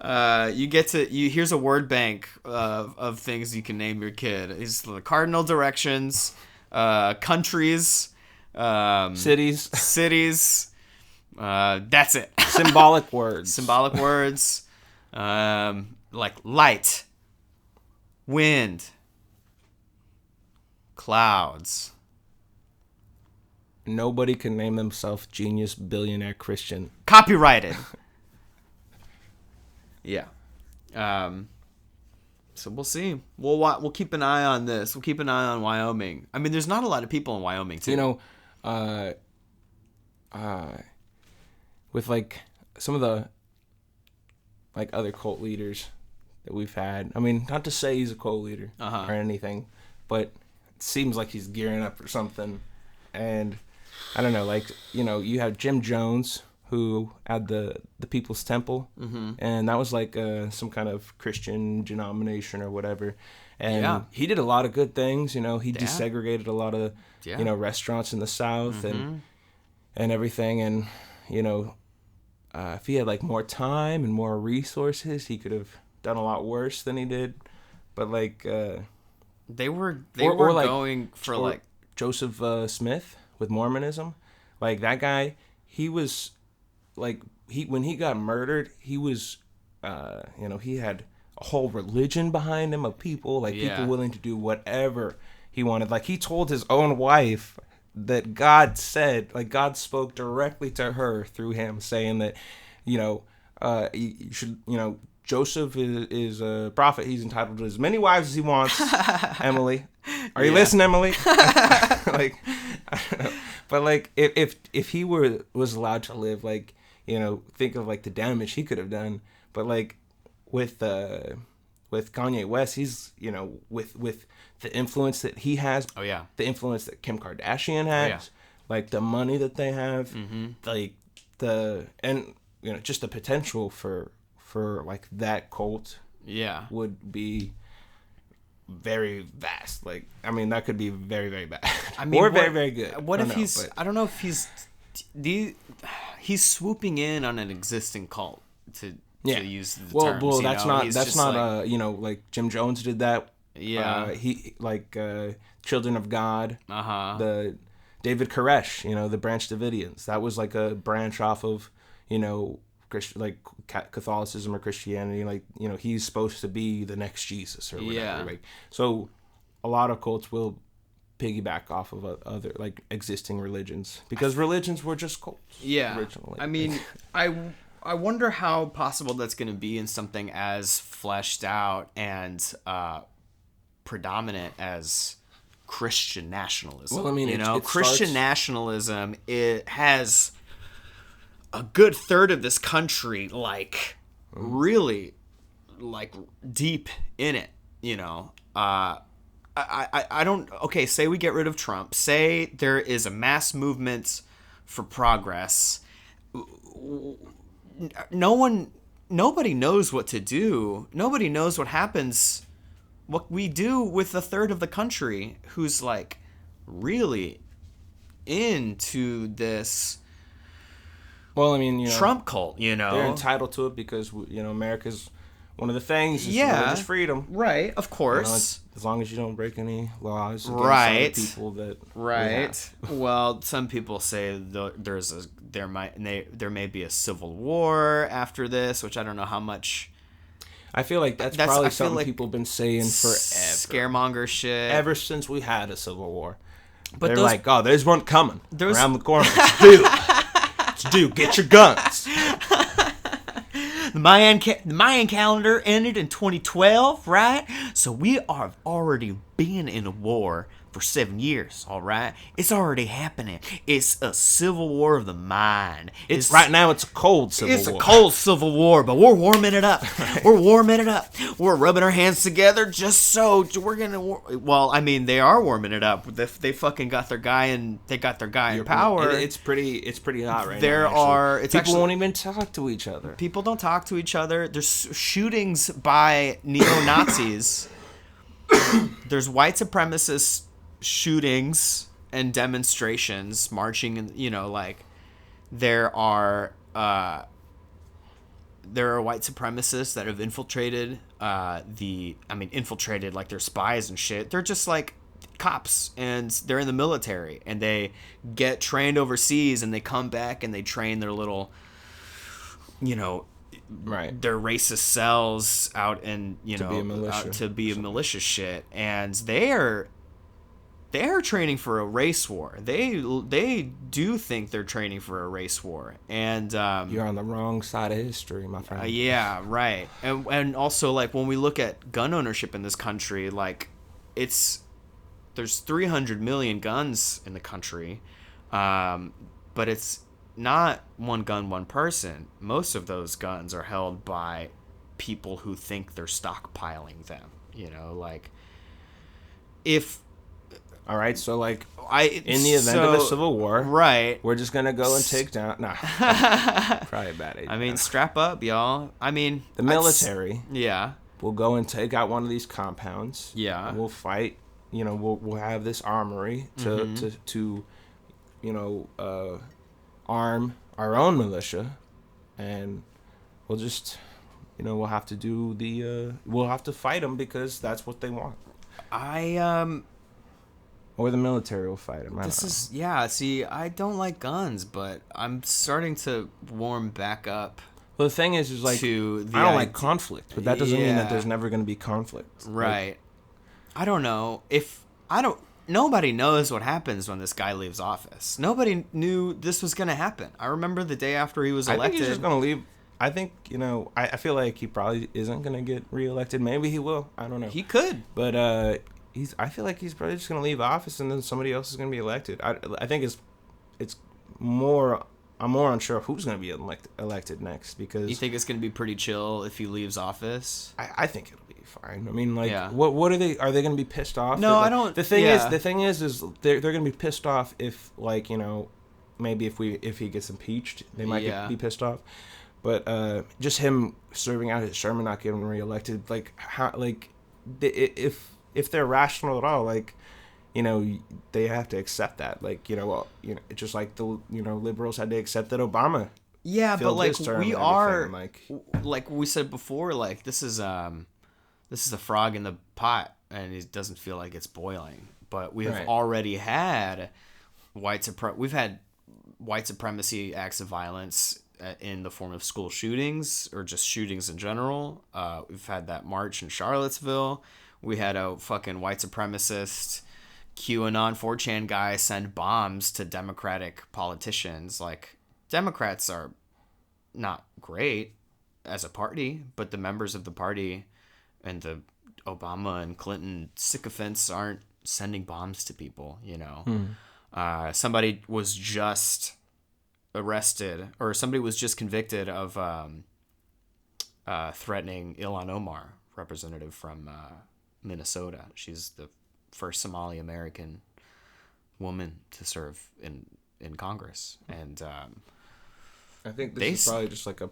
A: Here's a word bank of things you can name your kid. It's the cardinal directions, countries, cities. That's it.
B: Symbolic words.
A: Like light, wind, clouds.
B: Nobody can name themselves genius, billionaire, Christian.
A: Copyrighted. Yeah. So we'll see. We'll keep an eye on this. We'll keep an eye on Wyoming. I mean, there's not a lot of people in Wyoming too.
B: With like some of the like other cult leaders that we've had. I mean, not to say he's a cult leader or anything, but it seems like he's gearing up for something. And I don't know, like, you have Jim Jones, who had the People's Temple, and that was like some kind of Christian denomination or whatever. And he did a lot of good things. He desegregated a lot of restaurants in the South and everything. And if he had like more time and more resources, he could have done a lot worse than he did. But like
A: they were going for like
B: Joseph Smith with Mormonism, like that guy, he was. Like when he got murdered, he was, he had a whole religion behind him of people, people willing to do whatever he wanted. Like he told his own wife that God spoke directly to her through him, saying that, you should, Joseph is a prophet. He's entitled to as many wives as he wants. Emily, are you listening, Emily? Like, I don't know. But like, if he was allowed to live, like, think of like the damage he could have done. But like with Kanye West, he's with the influence that he has. Oh yeah. The influence that Kim Kardashian has, like the money that they have, like just the potential for like that cult. Yeah. Would be very vast. Like, I mean, that could be very, very bad. I mean, or very, very good.
A: What if he's? I don't know if he's swooping in on an existing cult to use the terms.
B: Well, that's not like Jim Jones did that. Yeah. He like Children of God. The David Koresh, the Branch Davidians. That was like a branch off of Christian, like Catholicism or Christianity. Like he's supposed to be the next Jesus or whatever. Yeah. Like, so a lot of cults will piggyback off of other like existing religions, because religions were just cults originally.
A: I mean, I wonder how possible that's going to be in something as fleshed out and predominant as Christian nationalism. Well, I mean, Christian nationalism, it has a good third of this country like really like deep in it. I don't... Okay, say we get rid of Trump. Say there is a mass movement for progress. Nobody knows what to do. Nobody knows what happens, what we do with a third of the country who's like really into this...
B: Well, I mean,
A: Trump cult,
B: they're entitled to it because, America's... One of the things is religious freedom.
A: Right, of course.
B: As long as you don't break any laws against other people that
A: Right. Well, some people say there may be a civil war after this, which I don't know how much
B: I feel like that's
A: I
B: probably
A: feel
B: something
A: like
B: people have been saying forever.
A: Scaremonger shit.
B: Ever since we had a civil war.
A: But
B: they're like, oh, there's one coming
A: those-
B: around the corner. It's due. It's due. Get your guns.
A: The Mayan calendar ended in 2012, right? So we are already been in a war for 7 years, all right? It's already happening. It's a civil war of the mind.
B: It's right now. It's a cold civil war.
A: It's a cold civil war, but we're warming it up. We're warming it up. We're rubbing our hands together just so we're gonna. Well, I mean, they are warming it up. They fucking got their guy in. They got their guy in power.
B: It's pretty hot right
A: there
B: now.
A: are.
B: People actually, won't even talk to each other.
A: People don't talk to each other. There's shootings by neo-Nazis. There's white supremacist shootings and demonstrations, marching, and there are white supremacists that have infiltrated infiltrated like they're spies and shit. They're just like cops, and they're in the military, and they get trained overseas, and they come back and they train their little
B: right,
A: their racist cells out and to be a militia shit, and they're training for a race war. They do think they're training for a race war, and
B: you're on the wrong side of history, my friend.
A: Yeah, right. And also, like, when we look at gun ownership in this country, like, there's 300 million guns in the country, but it's not one gun, one person. Most of those guns are held by people who think they're stockpiling them.
B: All right, so like, in the event of a civil war,
A: right,
B: we're just gonna go and take down. Nah, probably a bad idea.
A: I mean, strap up, y'all. I mean,
B: the military.
A: Yeah.
B: We'll go and take out one of these compounds.
A: Yeah.
B: We'll fight. We'll have this armory to arm our own militia, and we'll just we'll have to do we'll have to fight them because that's what they want. Or the military will fight him.
A: See, I don't like guns, but I'm starting to warm back up.
B: Well, the thing is like, I don't like conflict, but that doesn't mean that there's never going to be conflict.
A: Right. I don't know. Nobody knows what happens when this guy leaves office. Nobody knew this was going to happen. I remember the day after he was elected.
B: I think he's just going to leave. I think, I feel like he probably isn't going to get reelected. Maybe he will. I don't know.
A: He could.
B: But, I feel like he's probably just going to leave office and then somebody else is going to be elected. I think it's more. I'm more unsure who's going to be elected next because.
A: You think it's going to be pretty chill if he leaves office?
B: I think it'll be fine. I mean, like, what are they? Are they going to be pissed off?
A: No,
B: like,
A: I don't.
B: The thing is they're going to be pissed off if, like, maybe if he gets impeached, they might be pissed off. But just him serving out his term and not getting reelected, like, how, like, if they're rational at all, like, they have to accept that. Like, just like the liberals had to accept that Obama.
A: Yeah, but like we are,
B: like
A: we said before, like this is a frog in the pot, and it doesn't feel like it's boiling. But we have already had we've had white supremacy acts of violence in the form of school shootings or just shootings in general. We've had that march in Charlottesville. We had a fucking white supremacist QAnon 4chan guy send bombs to Democratic politicians. Like, Democrats are not great as a party, but the members of the party and the Obama and Clinton sycophants aren't sending bombs to people, Somebody was just arrested, or somebody was just convicted of threatening Ilhan Omar, representative from Minnesota. She's the first Somali American woman to serve in Congress, and
B: I think this is probably just like a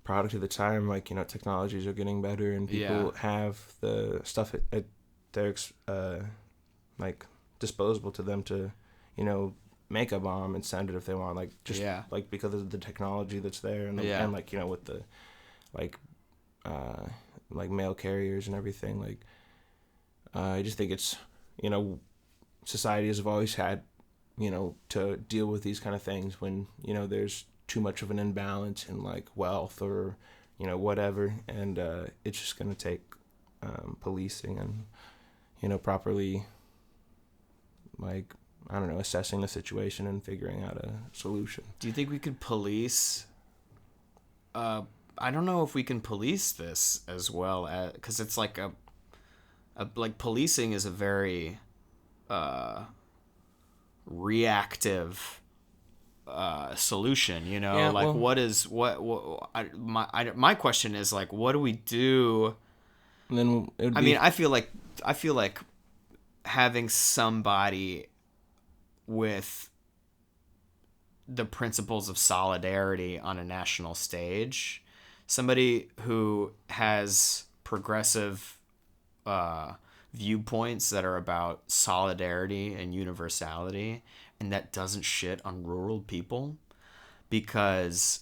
B: product of the time. Like, technologies are getting better, and people have the stuff at their like disposable to them to make a bomb and send it if they want. Like, just like because of the technology that's there, and and like with the like mail carriers and everything. Like, I just think it's societies have always had to deal with these kind of things when there's too much of an imbalance in like wealth or whatever, and it's just gonna take policing and properly, like, I don't know, assessing the situation and figuring out a solution.
A: Do you think we could police? I don't know if we can police this as well, because it's like like policing is a very reactive solution.
B: Yeah,
A: like
B: well,
A: my question is, like, what do we do?
B: and then it would
A: I
B: be,
A: mean, I feel like having somebody with the principles of solidarity on a national stage, somebody who has progressive viewpoints that are about solidarity and universality, and that doesn't shit on rural people, because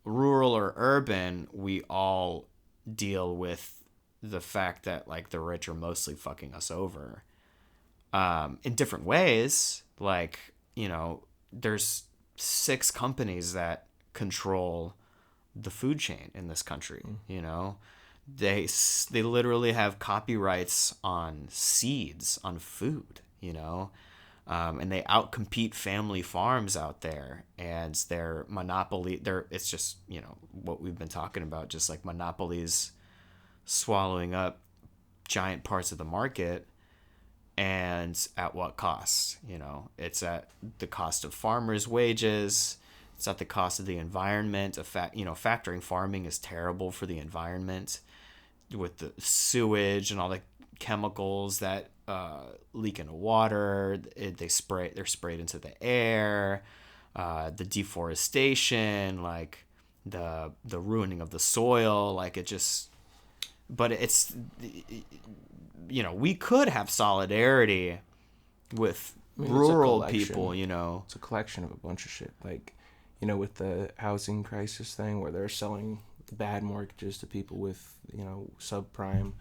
A: rural or urban, we all deal with the fact that, like, the rich are mostly fucking us over in different ways. Like, there's 6 companies that control the food chain in this country. They literally have copyrights on seeds, on food, and they outcompete family farms out there, and their monopoly, it's just, what we've been talking about, just like monopolies swallowing up giant parts of the market. And at what cost? It's at the cost of farmers' wages. It's at the cost of the environment. Factoring farming is terrible for the environment, with the sewage and all the chemicals that leak into water. They're sprayed into the air. The deforestation, like the ruining of the soil, like it just. But it's. We could have solidarity with rural people,
B: It's a collection of a bunch of shit. Like, with the housing crisis thing where they're selling bad mortgages to people with, subprime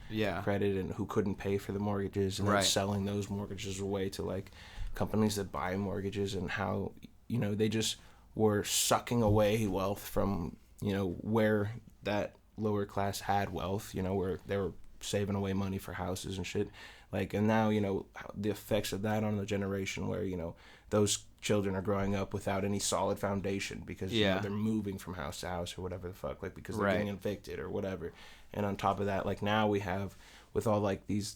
B: credit and who couldn't pay for the mortgages, and then selling those mortgages away to, like, companies that buy mortgages, and how, they just were sucking away wealth from, where that lower class had wealth, where they were saving away money for houses and shit, like, and now the effects of that on the generation where those children are growing up without any solid foundation because they're moving from house to house or whatever the fuck, like, because they're getting evicted or whatever. And on top of that, like, now we have, with all, like, these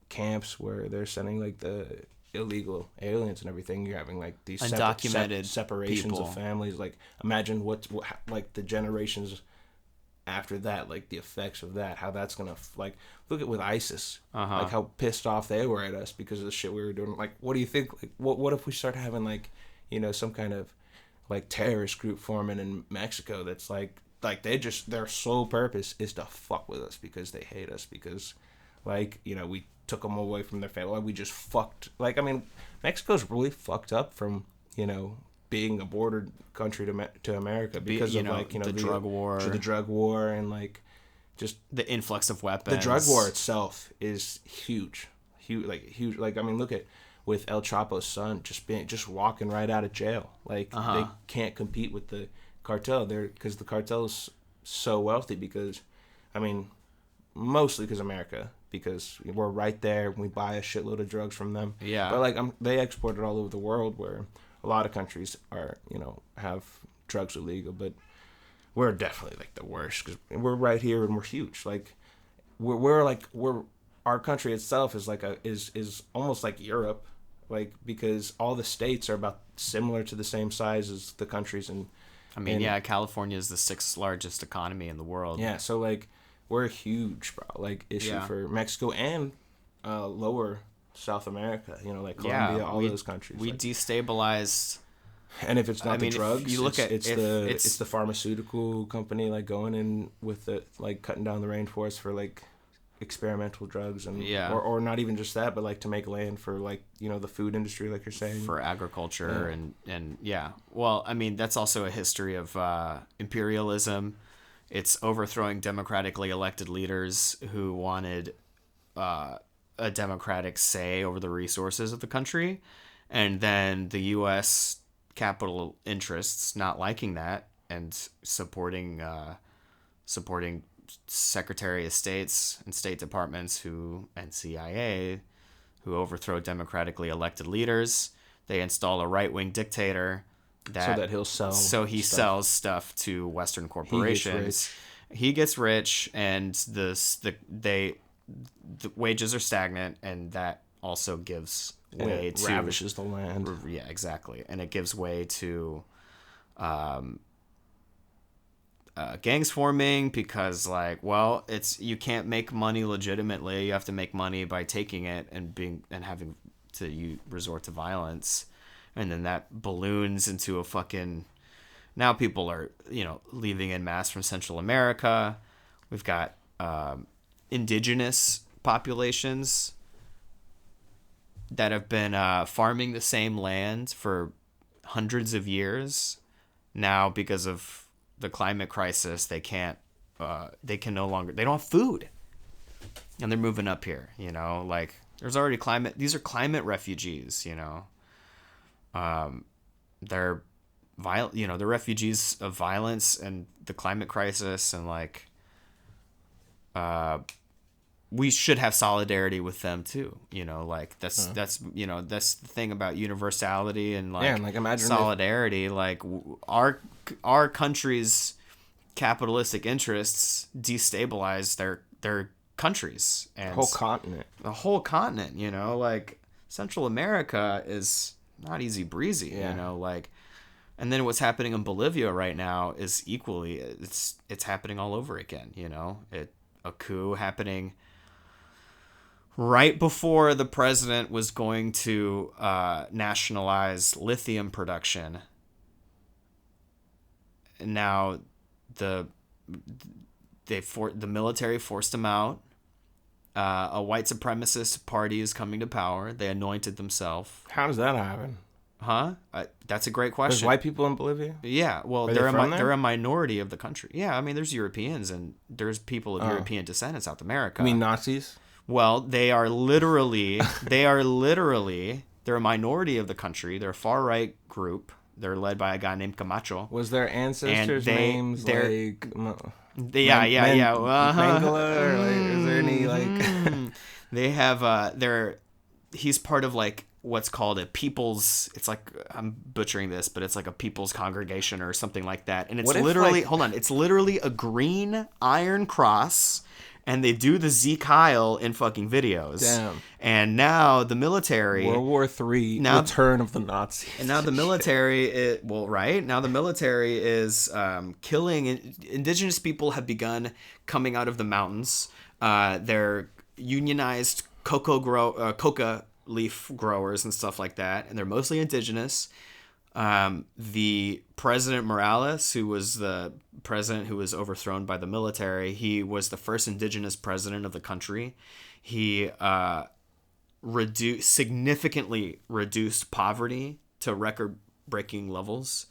B: camps where they're sending, like, the illegal aliens and everything, you're having, like, these
A: undocumented
B: separations
A: people.
B: of families. Like, imagine what like the generations after that, like, the effects of that, how that's gonna, like, look at with ISIS, like, how pissed off they were at us because of the shit we were doing. Like, what do you think, like, what if we start having, like, some kind of, like, terrorist group forming in Mexico that's like their sole purpose is to fuck with us because they hate us because, like, we took them away from their family, like, we just fucked, like, I mean, Mexico's really fucked up from being a border country to America because of, like,
A: the drug
B: war and, like, just
A: the influx of weapons.
B: The drug war itself is huge. Like, I mean, look at with El Chapo's son just walking right out of jail. Like, they can't compete with the cartel there because the cartel is so wealthy because, I mean, mostly because America, because we're right there and we buy a shitload of drugs from them.
A: Yeah.
B: But, like, they export it all over the world where a lot of countries are, have drugs illegal, but we're definitely, like, the worst because we're right here and we're huge. Like, our country itself is like is almost like Europe, like, because all the states are about similar to the same size as the countries. And
A: I mean, California is the 6th largest economy in the world.
B: Yeah, so, like, we're a huge, like, issue for Mexico and lower South America, like Colombia, all those countries.
A: We, like, destabilized.
B: And if it's not the drugs,
A: you look
B: it's the pharmaceutical company, like, going in with the, like, cutting down the rainforest for, like, experimental drugs and or not even just that, but, like, to make land for, like, the food industry, like you're saying,
A: for agriculture and well, I mean, that's also a history of imperialism. It's overthrowing democratically elected leaders who wanted a democratic say over the resources of the country, and then the U.S. capital interests not liking that and supporting supporting Secretary of States and State Departments and CIA who overthrow democratically elected leaders. They install a right-wing dictator
B: that he'll sell.
A: So he sells stuff to Western corporations. He gets rich, and the wages are stagnant, and that also gives way to
B: ravishes the land.
A: Yeah, exactly, and it gives way to gangs forming because, like, well, you can't make money legitimately. You have to make money by taking it and having to resort to violence, and then that balloons into a fucking. Now people are, leaving en masse from Central America. We've got indigenous populations that have been farming the same land for hundreds of years. Now, because of the climate crisis, they can no longer, they don't have food. And they're moving up here, like there's already these are climate refugees, they're they're refugees of violence and the climate crisis, and like we should have solidarity with them too. Like that's the thing about universality and like
B: imagine
A: solidarity. Like our country's capitalistic interests destabilize their countries and the whole continent. Like Central America is not easy breezy. Like. And then what's happening in Bolivia right now is equally, it's happening all over again, a coup happening right before the president was going to nationalize lithium production. And now the military forced him out. A white supremacist party is coming to power. They anointed themselves.
B: How does that happen?
A: Huh? That's a great question.
B: There's white people in Bolivia?
A: Yeah. Well, they're a minority of the country. Yeah, I mean, there's Europeans and there's people of European descent in South America.
B: You mean Nazis?
A: Well, they're a minority of the country. They're a far-right group. They're led by a guy named Camacho.
B: Was their ancestors' names like...
A: Yeah.
B: Mangala? Or like, is there any, like...
A: They have... He's part of, like... what's called a people's, it's like, I'm butchering this, but it's like a people's congregation or something like that. And it's it's literally a green iron cross, and they do the Zeke Heil in fucking videos. Damn. And now the military...
B: World War III, return of the Nazis.
A: And now the military, now the military is killing... Indigenous people have begun coming out of the mountains. They're unionized coca leaf growers and stuff like that, and they're mostly indigenous. The President Morales, who was the president who was overthrown by the military, he was the first indigenous president of the country. He significantly reduced poverty to record-breaking levels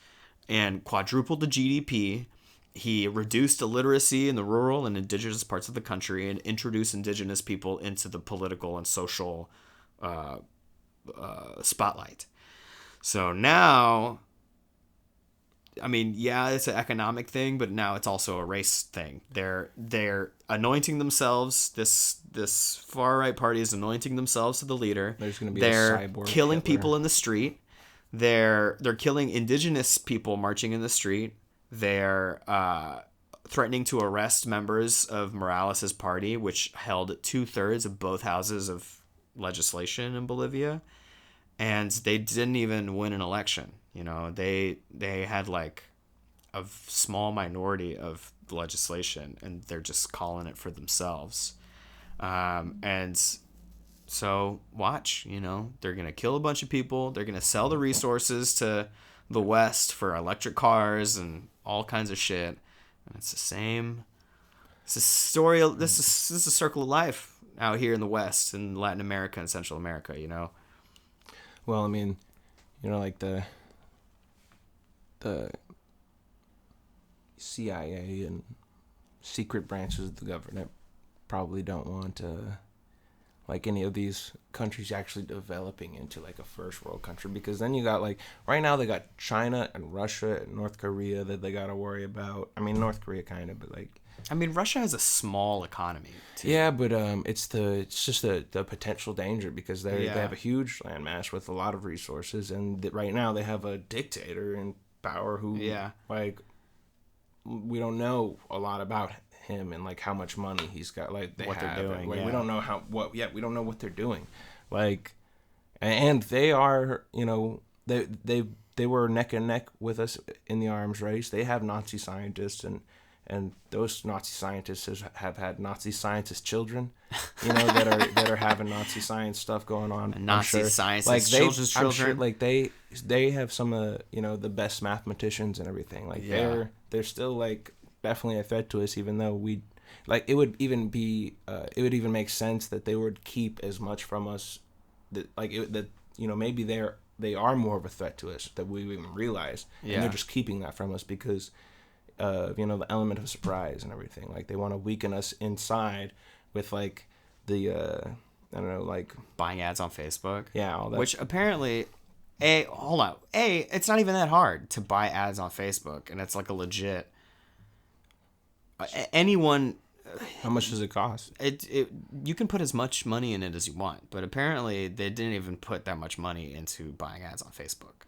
A: and quadrupled the GDP. He reduced illiteracy in the rural and indigenous parts of the country and introduced indigenous people into the political and social spotlight. So now, I mean, yeah, it's an economic thing, but now it's also a race thing. They're anointing themselves. This far right party is anointing themselves to the leader.
B: There's going to be
A: they're
B: a cyborg
A: killing
B: Hitler.
A: People in the street. They're killing indigenous people marching in the street. They're threatening to arrest members of Morales' party, which held 2/3 of both houses of legislation in Bolivia, and they didn't even win an election. They had like a small minority of legislation, and they're just calling it for themselves. And so watch, they're gonna kill a bunch of people. They're gonna sell the resources to the West for electric cars and all kinds of shit. And it's the same. It's a story. This is a circle of life out here in the West, in Latin America and Central America,
B: Well, I mean, like the CIA and secret branches of the government probably don't want like any of these countries actually developing into like a first world country, because then you got like right now they got China and Russia and North Korea that they got to worry about. I mean, North Korea kind of, but like
A: I mean, Russia has a small economy too.
B: Yeah, but it's just the potential danger because they
A: Yeah.
B: have a huge landmass with a lot of resources, and right now they have a dictator in power who
A: Yeah.
B: like we don't know a lot about him and like how much money he's got. Like
A: What they're doing,
B: like,
A: yeah.
B: we don't know we don't know what they're doing. Like, and they are, they were neck and neck with us in the arms race. They have Nazi scientists, and those Nazi scientists have had Nazi scientist children, that are having Nazi science stuff going on.
A: Nazi scientist
B: like
A: children's
B: I'm
A: children.
B: sure, like they have some of the best mathematicians and everything. Like
A: Yeah.
B: they're still like definitely a threat to us, even though we like it would even make sense that they would keep as much from us that maybe they are more of a threat to us that we even realize,
A: Yeah.
B: and they're just keeping that from us because the element of surprise and everything. Like they want to weaken us inside with like the I don't know, like
A: Buying ads on Facebook.
B: yeah, all that.
A: Which apparently, hold on. It's not even that hard to buy ads on Facebook, and it's like a legit. Anyone,
B: How much does it cost?
A: you can put as much money in it as you want, but apparently they didn't even put that much money into buying ads on Facebook.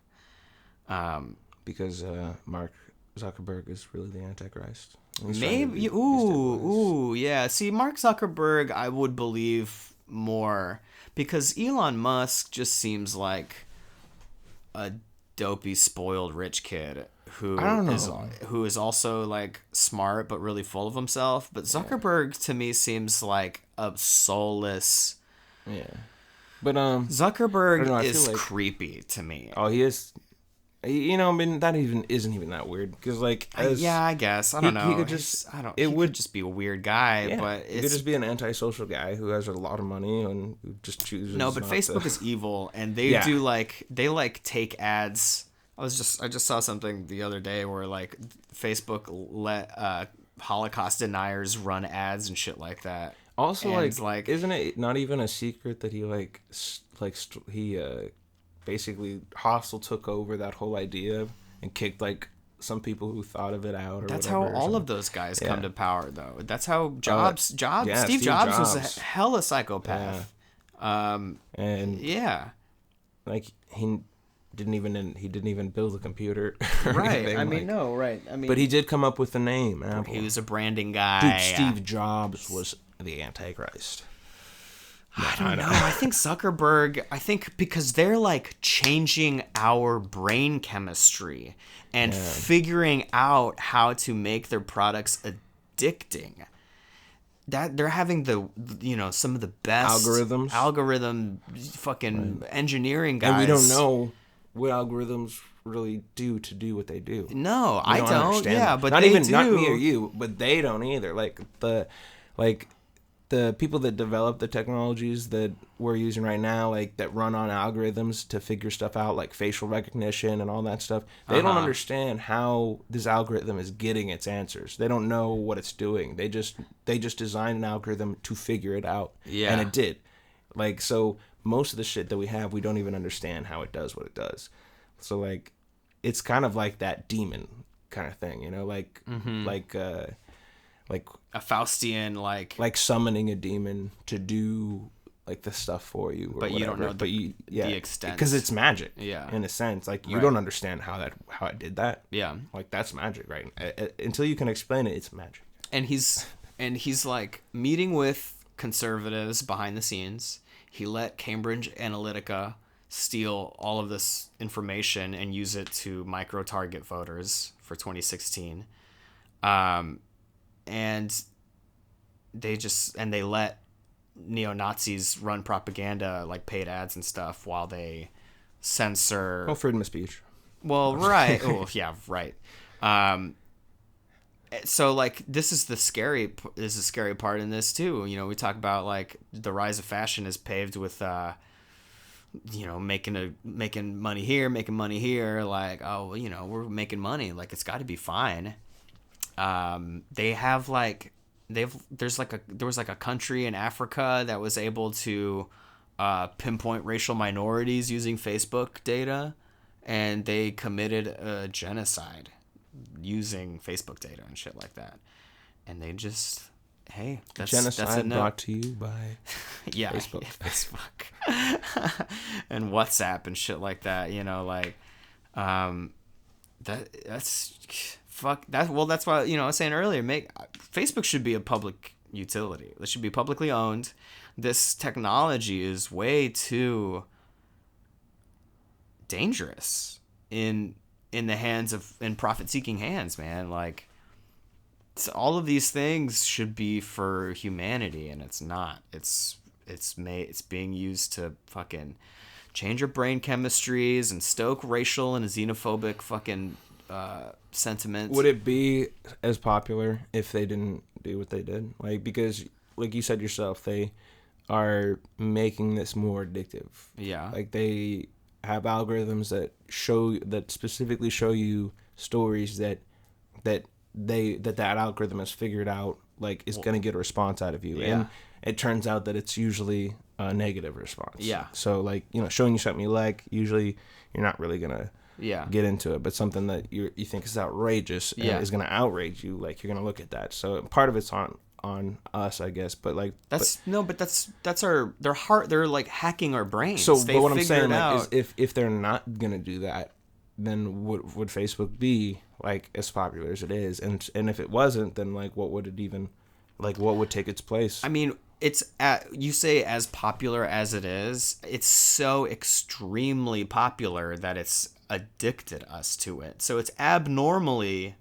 B: Because Mark Zuckerberg is really the Antichrist. He's trying to
A: Maybe.
B: be Beast Boys.
A: Ooh, yeah. See, Mark Zuckerberg, I would believe more because Elon Musk just seems like a dopey, spoiled rich kid who
B: I don't know.
A: who is also like smart but really full of himself. But Zuckerberg to me seems like a soulless.
B: Yeah, but
A: Zuckerberg
B: I don't know, I
A: is
B: feel like-
A: creepy to me.
B: oh, he is. I mean, that isn't even that weird because like
A: Yeah, I guess I don't know.
B: he could just-
A: I don't.
B: it
A: He
B: would-
A: could just be a weird guy,
B: yeah,
A: but
B: he could
A: it's
B: just be an antisocial guy who has a lot of money and who just chooses.
A: no. But
B: not
A: Facebook
B: to...
A: is evil, and they
B: Yeah.
A: do they take ads. I just saw something the other day where like Facebook let Holocaust deniers run ads and shit like that.
B: Also,
A: And,
B: like, isn't it not even a secret that he basically hostile took over that whole idea and kicked like some people who thought of it out or
A: That's
B: whatever,
A: how
B: or
A: all
B: something?
A: of those guys
B: Yeah.
A: come to power, though. That's how
B: yeah,
A: Steve
B: Steve
A: Jobs was
B: Jobs.
A: a hella psychopath.
B: and
A: Yeah.
B: like he didn't even build a computer or
A: Right.
B: anything,
A: I mean,
B: like-
A: no, right. I mean,
B: but he did come up with the name Apple.
A: he was a branding guy.
B: Dude, Steve Jobs was the Antichrist.
A: I don't know. I think Zuckerberg, because they're like changing our brain chemistry and figuring out how to make their products addicting. That they're having some of the best algorithm fucking engineering guys.
B: And we don't know what algorithms really do to do what they do.
A: No,
B: We
A: I don't.
B: understand
A: Yeah,
B: them.
A: but
B: not
A: they
B: even
A: do.
B: not me or you, but they don't either. Like the people that develop the technologies that we're using right now, like that run on algorithms to figure stuff out, like facial recognition and all that stuff, they don't understand how this algorithm is getting its answers. They don't know what it's doing. They just designed an algorithm to figure it out.
A: Yeah.
B: And it did. Like, so most of the shit that we have, we don't even understand how it does what it does. So like, it's kind of like that demon kind of thing, like
A: A Faustian,
B: like summoning a demon to do like the stuff for you, or
A: But you don't
B: whatever.
A: know the extent.
B: because it's magic.
A: Yeah.
B: in a sense, like you
A: Right.
B: don't understand how it did that.
A: yeah.
B: Like that's magic, right? Until you can explain it, it's magic.
A: And he's like meeting with conservatives behind the scenes. He let Cambridge Analytica steal all of this information and use it to micro-target voters for 2016. And they let neo-Nazis run propaganda, like paid ads and stuff, while they censor.
B: Well, freedom of speech.
A: Well, right. Oh, yeah, right. So like this is the scary part in this too. We talk about like the rise of fashion is paved with making money here, like, oh, we're making money, like it's got to be fine. There was like a country in Africa that was able to pinpoint racial minorities using Facebook data, and they committed a genocide using Facebook data and shit like that. and they just, hey, that's
B: Genocide
A: that's a no.
B: brought to you by
A: Yeah,
B: Facebook.
A: Facebook, and WhatsApp and shit like that. You know, like, that's fuck that. Well, that's why, you know, I was saying earlier, Facebook should be a public utility. It should be publicly owned. This technology is way too dangerous in the hands of profit-seeking hands, man. Like, so all of these things should be for humanity, and it's not. It's being used to fucking change your brain chemistries and stoke racial and xenophobic fucking sentiments.
B: Would it be as popular if they didn't do what they did? Like, because like you said yourself, they are making this more addictive.
A: Yeah.
B: Like, they have algorithms that specifically show you stories that algorithm has figured out, like, is going to get a response out of you.
A: Yeah.
B: And it turns out that it's usually a negative response.
A: Yeah.
B: So, like, you know, showing you something you like, usually you're not really going to get into it, but something that you think is outrageous and is going to outrage you, like, you're going to look at that. So part of it's on us, I guess, but like
A: that's they're like hacking our brains.
B: So
A: they
B: but what I'm saying,
A: out,
B: like, is if they're not gonna do that, then would Facebook be like as popular as it is? And if it wasn't, then like what would take its place?
A: I mean, you say as popular as it is, it's so extremely popular that it's addicted us to it. So it's abnormally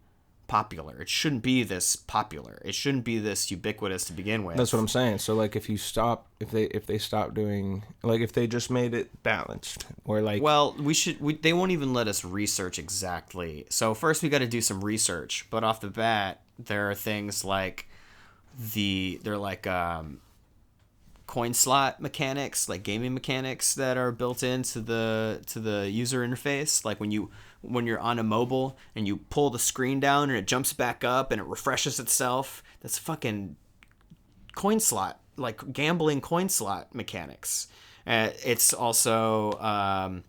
A: popular. It shouldn't be this popular. It shouldn't be this ubiquitous to begin with.
B: That's what I'm saying. So like if they stop doing, like, if they just made it balanced, or like,
A: well, they won't even let us research exactly. So first we got to do some research, but off the bat there are things like coin slot mechanics, like gaming mechanics that are built into the user interface. Like when you're on a mobile and you pull the screen down and it jumps back up and it refreshes itself. That's fucking coin slot, like gambling coin slot mechanics. It's also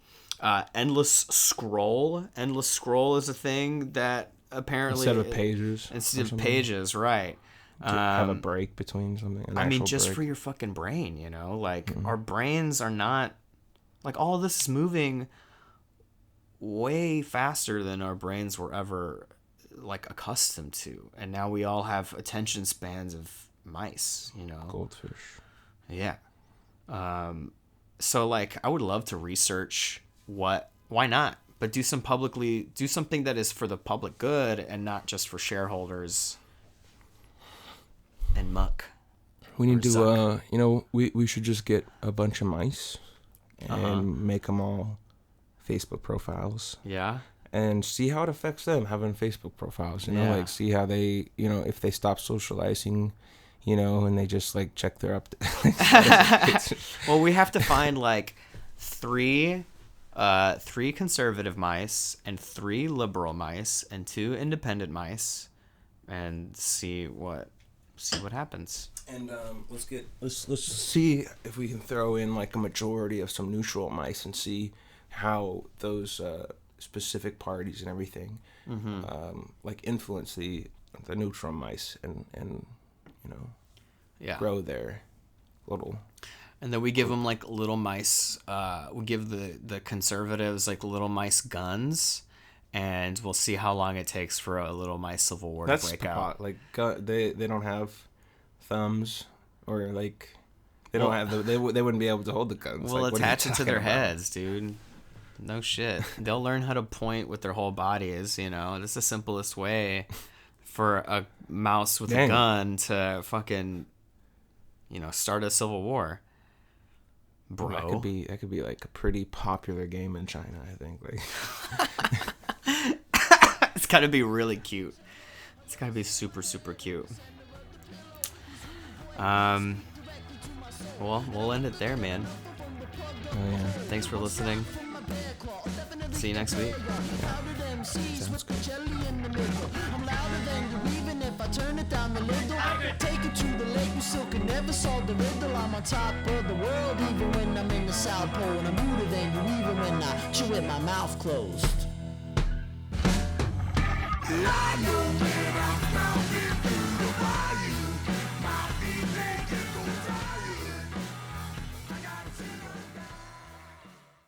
A: endless scroll. Endless scroll is a thing that apparently
B: instead of pages,
A: right?
B: Have a break between something.
A: I mean, just for your fucking brain, you know, like our brains are not, like, all of this is moving way faster than our brains were ever like accustomed to, and now we all have attention spans of mice, you know,
B: goldfish.
A: Yeah. So like, I would love to research why not, but do something that is for the public good and not just for shareholders and muck.
B: We need to, we should just get a bunch of mice and make them all Facebook profiles.
A: Yeah.
B: And see how it affects them having Facebook profiles, like see how they, if they stop socializing, and they just like check their
A: Well, we have to find like three conservative mice and 3 liberal mice and 2 independent mice, and see what happens.
B: And let's see if we can throw in like a majority of some neutral mice and see how those specific parties and everything like influence the neutral mice and grow their little.
A: And then we give them like little mice. We give the conservatives like little mice guns. And we'll see how long it takes for a little mice civil war to break out.
B: Like they don't have thumbs, or like they don't have they wouldn't be able to hold the guns.
A: Well,
B: like,
A: attach it to their heads, dude. No shit. They'll learn how to point with their whole bodies. That's the simplest way for a mouse with a gun to fucking start a civil war. Bro,
B: that could be like a pretty popular game in China, I think. Like.
A: It's gotta be really cute. It's gotta be super, super cute. Well, we'll end it there, man.
B: Oh, yeah.
A: Thanks for listening. See you next week.
B: Yeah. Sounds good.
D: I turn it down a little, take it to the lake, we still can never solve the riddle. I'm on top of the world, even when I'm in the South Pole, and I'm ruder than you, even when I chew with my mouth closed. I know that I'm